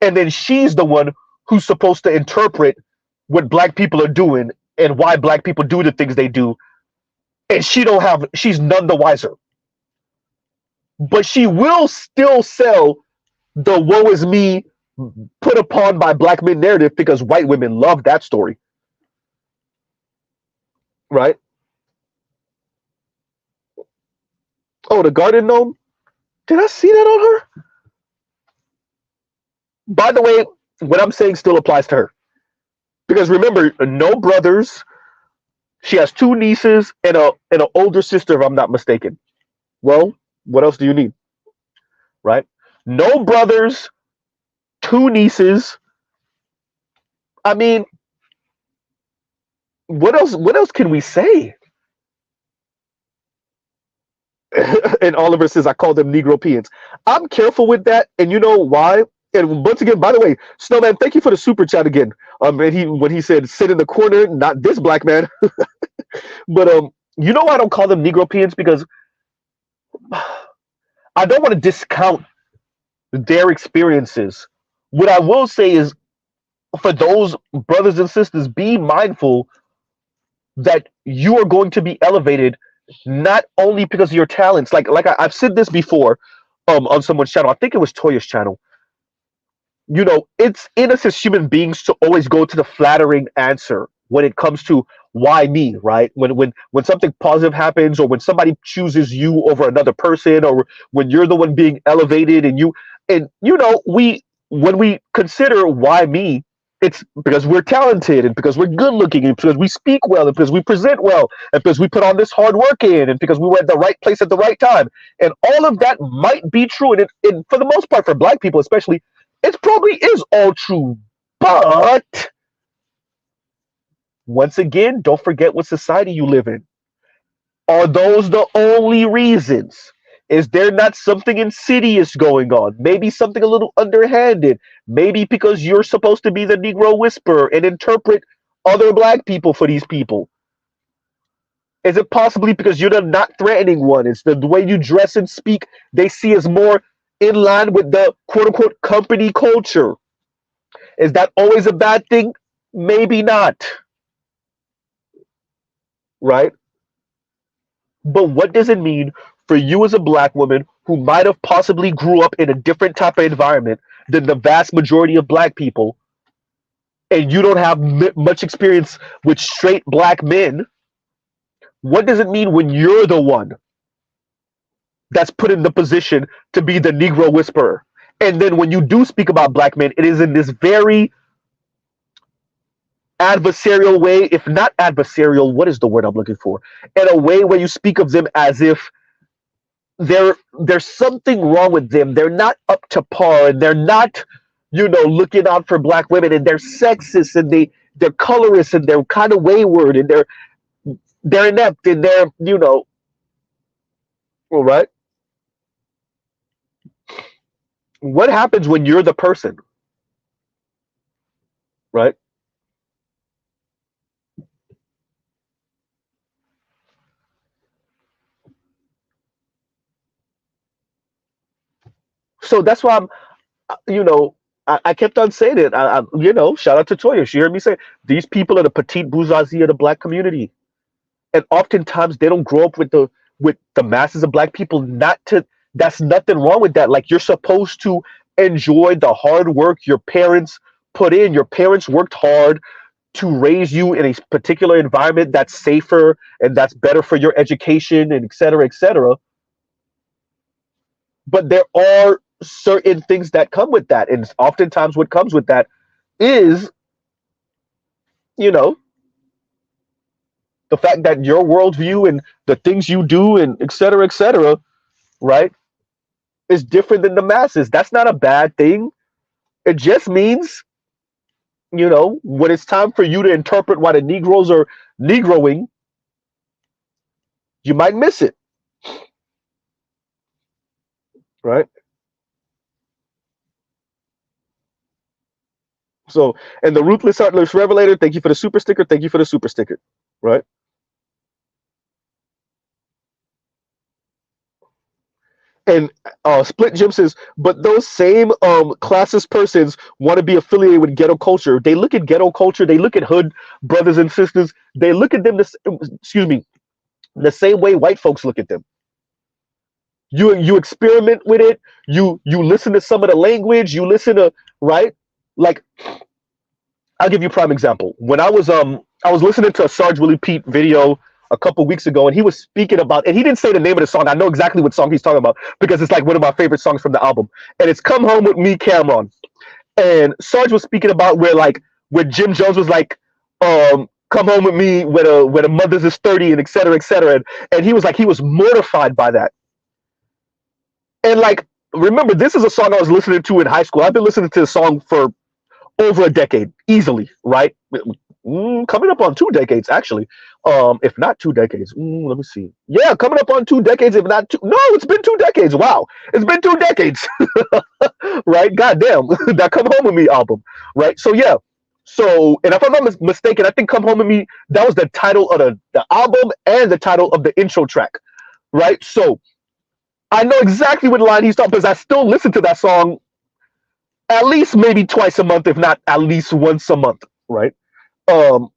and then she's the one who's supposed to interpret what black people are doing and why black people do the things they do, and she's none the wiser. But she will still sell the woe is me put upon by black men narrative because white women love that story, right? Oh, the garden gnome. Did I see that on her? By the way, what I'm saying still applies to her because remember, no brothers. She has two nieces and an older sister, if I'm not mistaken. Well, what else do you need, right? No brothers, two nieces. I mean, what else? What else can we say? And Oliver says, I call them Negropeans. I'm careful with that. And you know why? And once again, by the way, Snowman, thank you for the super chat again. And when he said sit in the corner, not this black man. But you know why I don't call them Negropeans? Because I don't want to discount their experiences. What I will say is for those brothers and sisters, be mindful that you are going to be elevated not only because of your talents. I've said this before on someone's channel. I think it was Toyah's channel. You know, it's in us as human beings to always go to the flattering answer when it comes to why me, right? When something positive happens, or when somebody chooses you over another person, or when you're the one being elevated, and you know, when we consider why me, it's because we're talented and because we're good looking and because we speak well and because we present well and because we put on this hard work in and because we were at the right place at the right time. And all of that might be true. And for the most part, for black people especially, it probably is all true. But once again, don't forget what society you live in. Are those the only reasons? Is there not something insidious going on? Maybe something a little underhanded. Maybe because you're supposed to be the Negro whisperer and interpret other black people for these people. Is it possibly because you're the not threatening one? It's the way you dress and speak they see as more in line with the quote unquote company culture. Is that always a bad thing? Maybe not. Right? But what does it mean for you as a black woman who might have possibly grew up in a different type of environment than the vast majority of black people, and you don't have much experience with straight black men? What does it mean when you're the one that's put in the position to be the Negro whisperer? And then when you do speak about black men, it is in this very adversarial way, if not adversarial, what is the word I'm looking for? In a way where you speak of them as if there's something wrong with them. They're not up to par, and they're not, you know, looking out for black women, and they're sexist, and they're colorist, and they're kind of wayward, and they're inept, and they're, you know, all right. What happens when you're the person, right? So that's why you know, I kept on saying it. You know, shout out to Toyah. She heard me say these people are the petite bourgeoisie of the black community, and oftentimes they don't grow up with the masses of black people. Not to That's nothing wrong with that. Like, you're supposed to enjoy the hard work your parents put in. Your parents worked hard to raise you in a particular environment that's safer and that's better for your education and et cetera, et cetera. But there are certain things that come with that, and oftentimes what comes with that is, you know, the fact that your worldview and the things you do and et cetera, right, is different than the masses. That's not a bad thing. It just means When it's time for you to interpret why the Negroes are Negroing, you might miss it, right? So, and the Ruthless Heartless Revelator, thank you for the super sticker. Thank you for the super sticker, right? And Split Jim says, but those same classist persons want to be affiliated with ghetto culture. They look at ghetto culture. They look at hood brothers and sisters. They look at them. Excuse me, the same way white folks look at them. You experiment with it. You listen to some of the language. You listen to right. Like I'll give you a prime example. When I was listening to a Sarge Willie Pete video a couple weeks ago, and he was speaking about, and he didn't say the name of the song. I know exactly what song he's talking about because it's like one of my favorite songs from the album, and it's "Come Home with Me, Cameron." And Sarge was speaking about where Jim Jones was like, "Come home with me when a mother's is 30," and et cetera, et cetera, and he was like he was mortified by that, and like remember this is a song I was listening to in high school. I've been listening to the song for over a decade easily, right? Coming up on 2 decades actually, if not 2 decades. Let me see. Yeah, coming up on 2 decades, if not two. No, it's been 2 decades. Wow, it's been 2 decades, right? Goddamn, that "Come Home with Me" album, right? So yeah, so and if I'm not mistaken, I think "Come Home with Me" that was the title of the album and the title of the intro track, right? So I know exactly what line he's talking because I still listen to that song at least maybe twice a month, if not at least once a month, right? Um,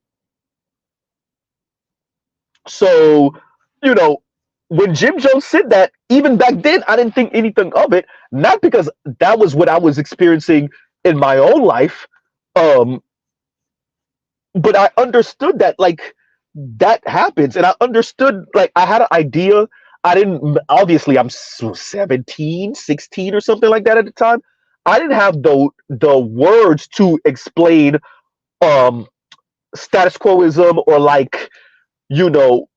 so you know, when Jim Jones said that, even back then, I didn't think anything of it, not because that was what I was experiencing in my own life, um, but I understood that like that happens, and I understood like I had an idea. I didn't obviously I'm 17, 16 or something like that at the time. I didn't have the words to explain um status quoism or like you know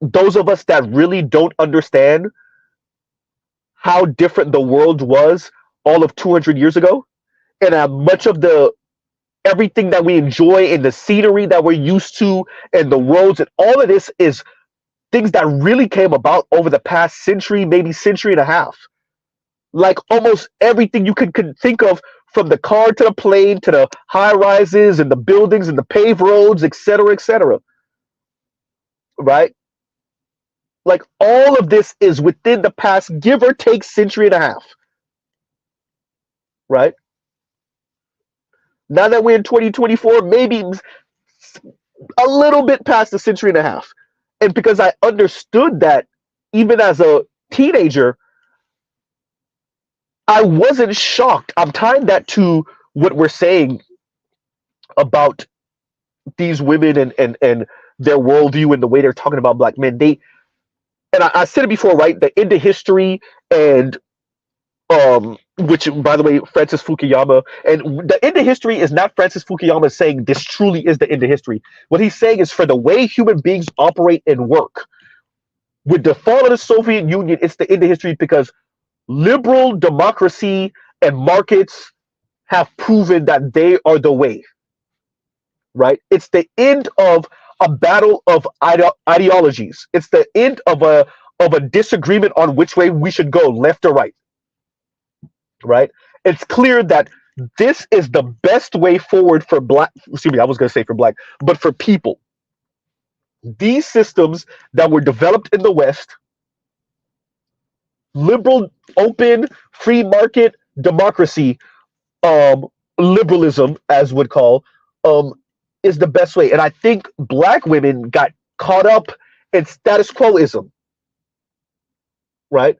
those of us that really don't understand how different the world was all of 200 years ago and much of the everything that we enjoy and the scenery that we're used to and the roads and all of this is things that really came about over the past century, maybe century and a half. Like almost everything you could think of, from the car to the plane to the high rises and the buildings and the paved roads, et cetera, right? Like all of this is within the past, give or take, century and a half, right? Now that we're in 2024, maybe a little bit past the century and a half. And because I understood that even as a teenager, I wasn't shocked. I'm tying that to what we're saying about these women and their worldview and the way they're talking about black men. I said it before, right? The end of history and which by the way, Francis Fukuyama, and the end of history is not Francis Fukuyama saying this truly is the end of history. What he's saying is for the way human beings operate and work, with the fall of the Soviet Union, it's the end of history because liberal democracy and markets have proven that they are the way, right? It's the end of a battle of ideologies. It's the end of a disagreement on which way we should go, left or right, right? It's clear that this is the best way forward for black, excuse me, I was going to say for black, but for people. These systems that were developed in the West, liberal, open, free market democracy, um, liberalism, as would call, um, is the best way. And I think black women got caught up in status quoism, right?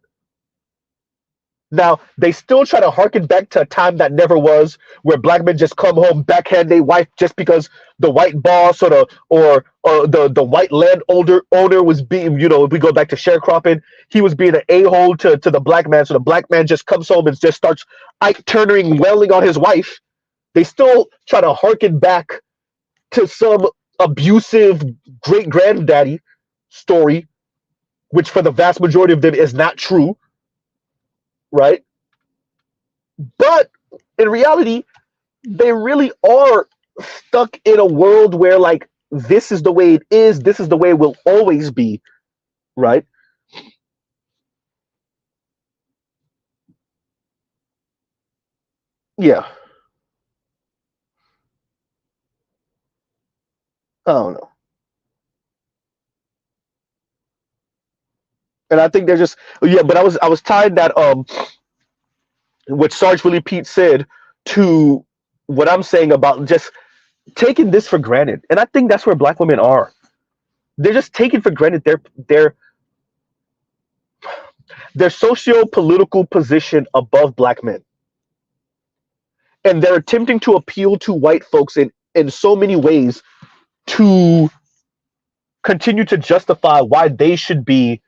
Now they still try to harken back to a time that never was, where black men just come home backhand their wife just because the white boss or the white owner was being, if we go back to sharecropping, he was being an a-hole to the black man, so the black man just comes home and just starts Ike Turnering wailing on his wife. They still try to harken back to some abusive great granddaddy story, which for the vast majority of them is not true, right? But in reality, they really are stuck in a world where like this is the way it is, this is the way it will always be, right? Yeah, I don't know. And I think they're just yeah, but I was tied that what Sarge Willie Pete said to what I'm saying about just taking this for granted. And I think that's where black women are. They're just taking for granted their socio-political position above black men. And they're attempting to appeal to white folks in so many ways to continue to justify why they should be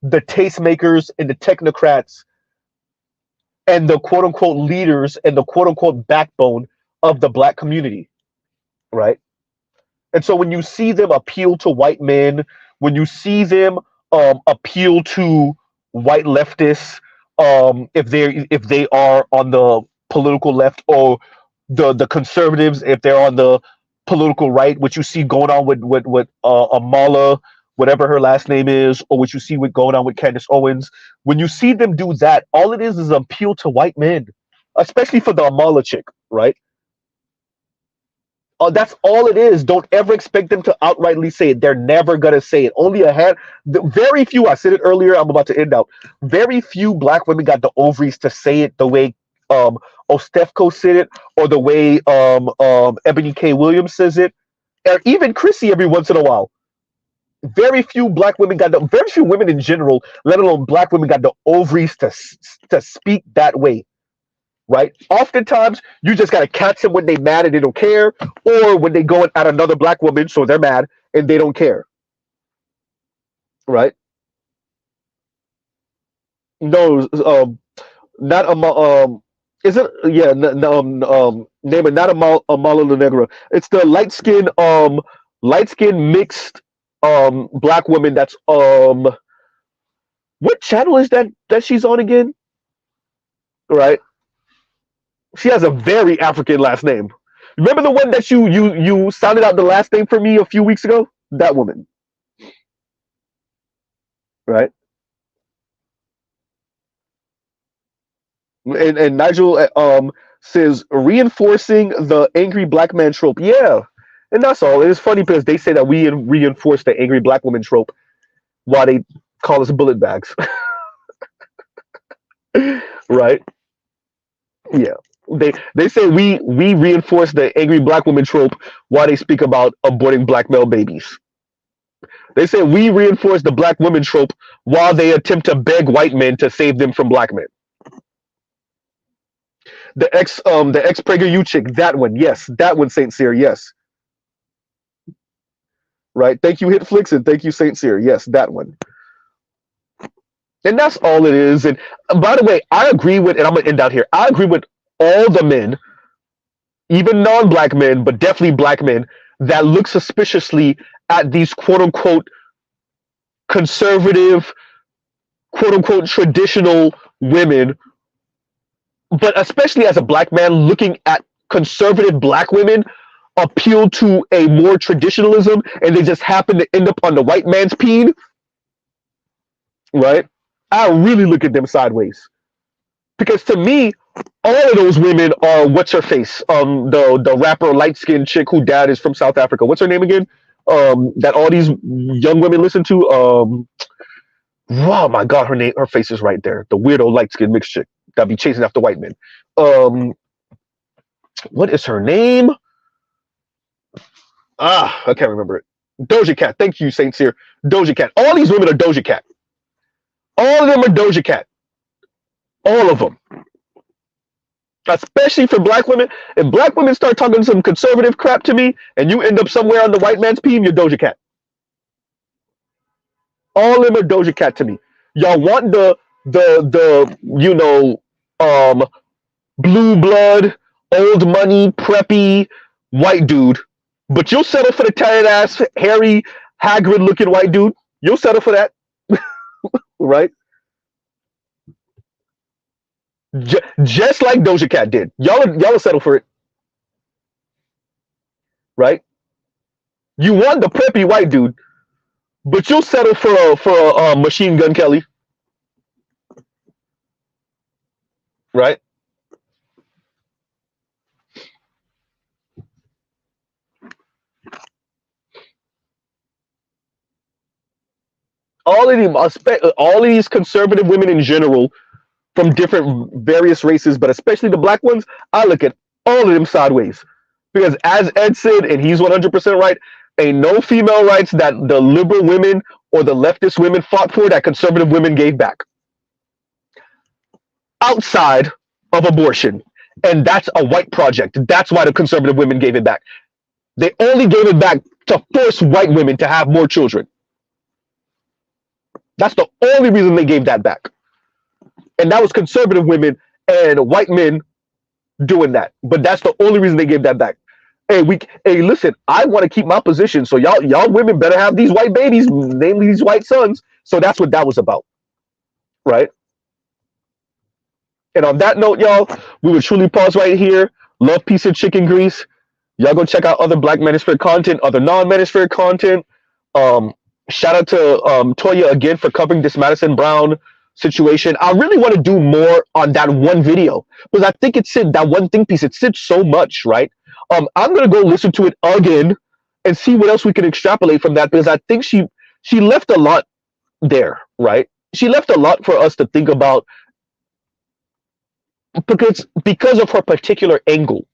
the tastemakers and the technocrats and the quote unquote leaders and the quote unquote backbone of the black community, right? And so when you see them appeal to white men, when you see them appeal to white leftists, if they are on the political left, or the conservatives if they're on the political right, which you see going on with Amala, whatever her last name is, or what you see with going on with Candace Owens, when you see them do that, all it is appeal to white men, especially for the Amala chick, right? That's all it is. Don't ever expect them to outrightly say it. They're never gonna say it. Only a hand, very few. I said it earlier. I'm about to end out. Very few black women got the ovaries to say it the way Ostefko said it, or the way Ebony K. Williams says it, or even Chrissy every once in a while. Very few black women got the. Very few women in general, let alone black women, got the ovaries to speak that way. Right? Oftentimes, you just gotta catch them when they mad and they don't care, or when they going at another black woman, so they're mad and they don't care. Right? No, not is it? Yeah, name it. Not Amala La Negra. It's the light skin mixed black woman. That's what channel is that she's on again? Right? She has a very African last name. Remember the one that you sounded out the last name for me a few weeks ago? That woman, right? And Nigel says reinforcing the angry black man trope. Yeah, and that's all. It's funny because they say that we reinforce the angry black woman trope while they call us bullet bags, right? Yeah. They say we reinforce the angry black woman trope while they speak about aborting black male babies. They say we reinforce the black woman trope while they attempt to beg white men to save them from black men. The ex PragerU chick, that one, yes, that one, Saint Cyr, yes, right. Thank you, Hitflix, and thank you, Saint Cyr, yes, that one. And that's all it is. And by the way, I agree with, and I'm gonna end out here. I agree with all the men, even non-black men, but definitely black men, that look suspiciously at these quote unquote conservative, quote unquote traditional women, but especially as a black man looking at conservative black women appeal to a more traditionalism, and they just happen to end up on the white man's peen, right? I really look at them sideways, because to me, all of those women are what's her face, the rapper light skinned chick who dad is from South Africa. What's her name again? That all these young women listen to. Oh my God, her face is right there. The weirdo light skinned mixed chick that be chasing after white men. Um, what is her name? I can't remember it. Doja Cat. Thank you, Saint Cyr. Doja Cat. All these women are Doja Cat. All of them are Doja Cat. All of them. Especially for black women. If black women start talking some conservative crap to me and you end up somewhere on the white man's team, you're Doja Cat. All of them are Doja Cat to me. Y'all want the blue blood, old money, preppy white dude, but you'll settle for the tired ass, hairy, Hagrid looking white dude. You'll settle for that, right? Just like Doja Cat did. Y'all will settle for it. right? You want the preppy white dude, but you'll settle for a Machine Gun Kelly, right? All of these conservative women in general from different various races, but especially the black ones, I look at all of them sideways. Because as Ed said, and he's 100% right, ain't no female rights that the liberal women or the leftist women fought for that conservative women gave back outside of abortion. And that's a white project. That's why the conservative women gave it back. They only gave it back to force white women to have more children. That's the only reason they gave that back. And that was conservative women and white men doing that. But that's the only reason they gave that back. Hey, listen, I want to keep my position. So y'all women better have these white babies, namely these white sons. So that's what that was about. Right? And on that note, y'all, we will truly pause right here. Love, peace, and chicken grease. Y'all go check out other Black Manosphere content, other non-Manosphere content. Shout out to Toyah again for covering this Madison Brown situation. I really want to do more on that one video because I think that one think piece. It said so much, right? I'm gonna go listen to it again and see what else we can extrapolate from that because I think she left a lot there, right? She left a lot for us to think about because of her particular angle.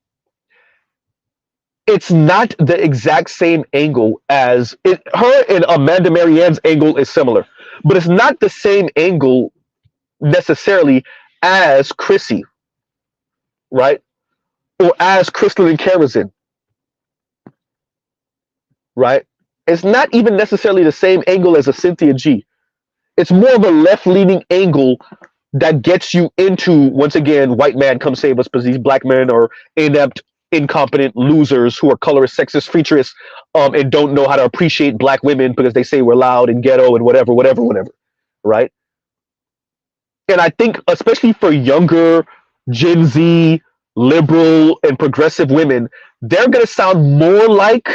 It's not the exact same angle as it. Her and Amanda Marianne's angle is similar, but it's not the same angle necessarily as Chrissy, right? Or as Crystal and Kerosene, right? It's not even necessarily the same angle as a Cynthia G. It's more of a left-leaning angle that gets you into, once again, white man come save us because these black men are inept, incompetent losers who are colorist, sexist, featurist, and don't know how to appreciate black women because they say we're loud and ghetto and whatever, right? And I think, especially for younger Gen Z, liberal, and progressive women, they're going to sound more like,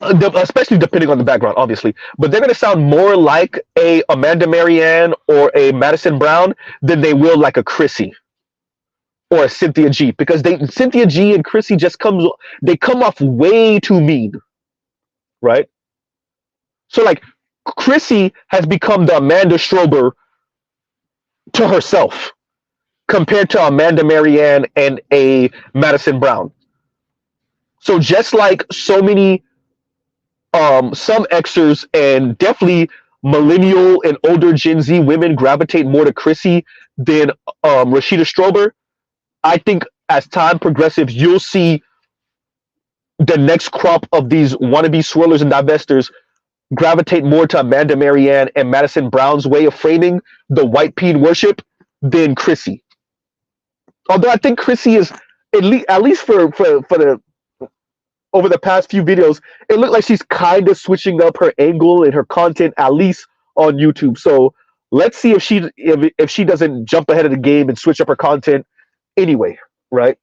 especially depending on the background, obviously, but they're going to sound more like a Amanda Marianne or a Madison Brown than they will like a Chrissy or a Cynthia G, because Cynthia G and Chrissy come off way too mean, right? So like Chrissy has become the Amanda Strober to herself compared to Amanda Marianne and a Madison Brown. So just like so many some Xers and definitely millennial and older Gen Z women gravitate more to Chrissy than Rashida Strober, I think as time progresses, you'll see the next crop of these wannabe swirlers and divestors gravitate more to Amanda Marianne and Madison Brown's way of framing the white peen worship than Chrissy. Although I think Chrissy is, at least for the over the past few videos, it looked like she's kind of switching up her angle and her content, at least on YouTube. So let's see if she doesn't jump ahead of the game and switch up her content anyway, right?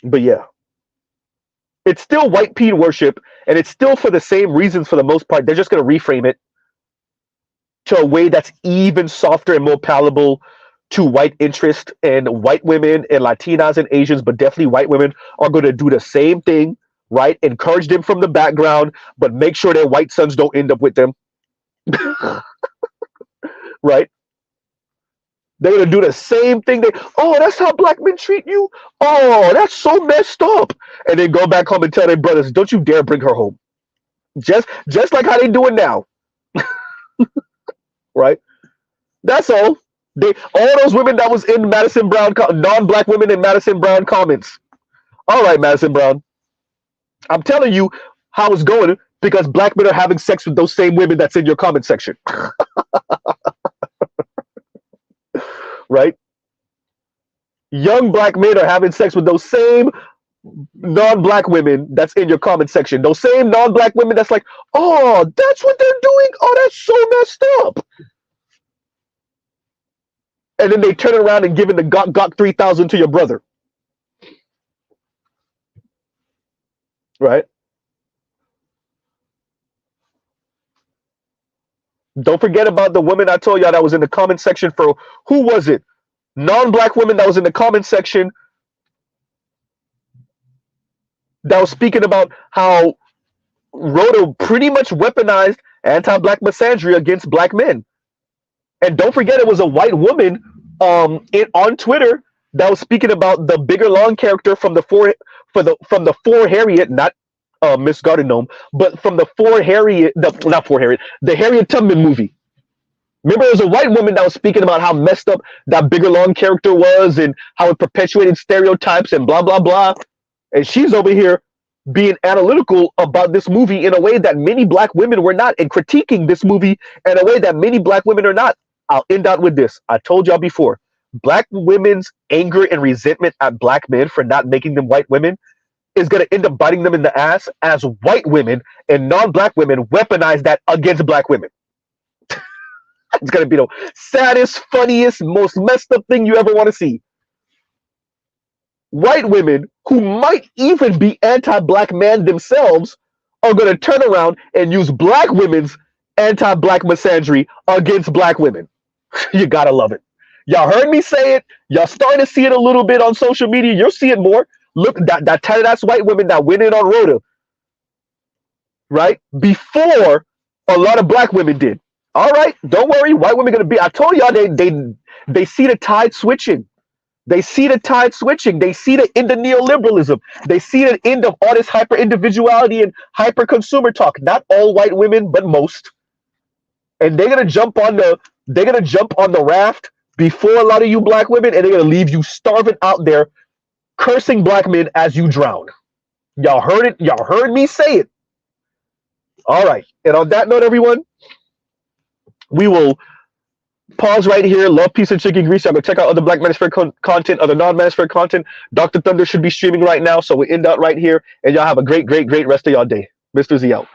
But yeah, it's still white peen worship, and it's still for the same reasons for the most part. They're just going to reframe it to a way that's even softer and more palatable to white interest, and white women and Latinas and Asians, but definitely white women are going to do the same thing, right? Encourage them from the background, but make sure their white sons don't end up with them, right? They're going to do the same thing. Oh, that's how black men treat you? Oh, that's so messed up. And then go back home and tell their brothers, don't you dare bring her home. Just like how they do it now. Right? That's all. All those women that was in Madison Brown, non-black women in Madison Brown comments. All right, Madison Brown. I'm telling you how it's going because black men are having sex with those same women that's in your comment section. Right? Young black men are having sex with those same non-black women that's in your comment section. Those same non-black women that's like, oh, that's what they're doing? Oh, that's so messed up. And then they turn around and give the Gok 3000 to your brother. Right. Don't forget about the woman I told y'all that was in the comment section for who was it? Non-black women that was in the comment section that was speaking about how Rhoda pretty much weaponized anti-black misandry against black men. And don't forget, it was a white woman on Twitter that was speaking about the bigger long character from the from the four Harriet, not Miss Garden Gnome, but from the four Harriet, not four Harriet, the Harriet Tubman movie. Remember, there was a white woman that was speaking about how messed up that bigger long character was and how it perpetuated stereotypes and blah blah blah. And she's over here being analytical about this movie in a way that many black women were not, and critiquing this movie in a way that many black women are not. I'll end out with this. I told y'all before, black women's anger and resentment at black men for not making them white women is going to end up biting them in the ass as white women and non-black women weaponize that against black women. It's going to be the saddest, funniest, most messed up thing you ever want to see. White women who might even be anti-black men themselves are going to turn around and use black women's anti-black misandry against black women. You gotta love it. Y'all heard me say it. Y'all starting to see it a little bit on social media. You'll see it more. Look, that tatted ass white woman that went in on Rhoda, right? Before a lot of black women did. All right, don't worry. White women gonna be. I told y'all they see the tide switching. They see the tide switching. They see the end of neoliberalism. They see the end of all this hyper individuality and hyper consumer talk. Not all white women, but most. And they're gonna jump on the raft before a lot of you black women, and they're gonna leave you starving out there, cursing black men as you drown. Y'all heard it. Y'all heard me say it. All right. And on that note, everyone, we will pause right here. Love, peace, and chicken grease. Y'all go check out other Black Manosphere content, other non-Manosphere content. Dr. Thunder should be streaming right now, so we end out right here. And y'all have a great, great, great rest of y'all day. Mr. Z out.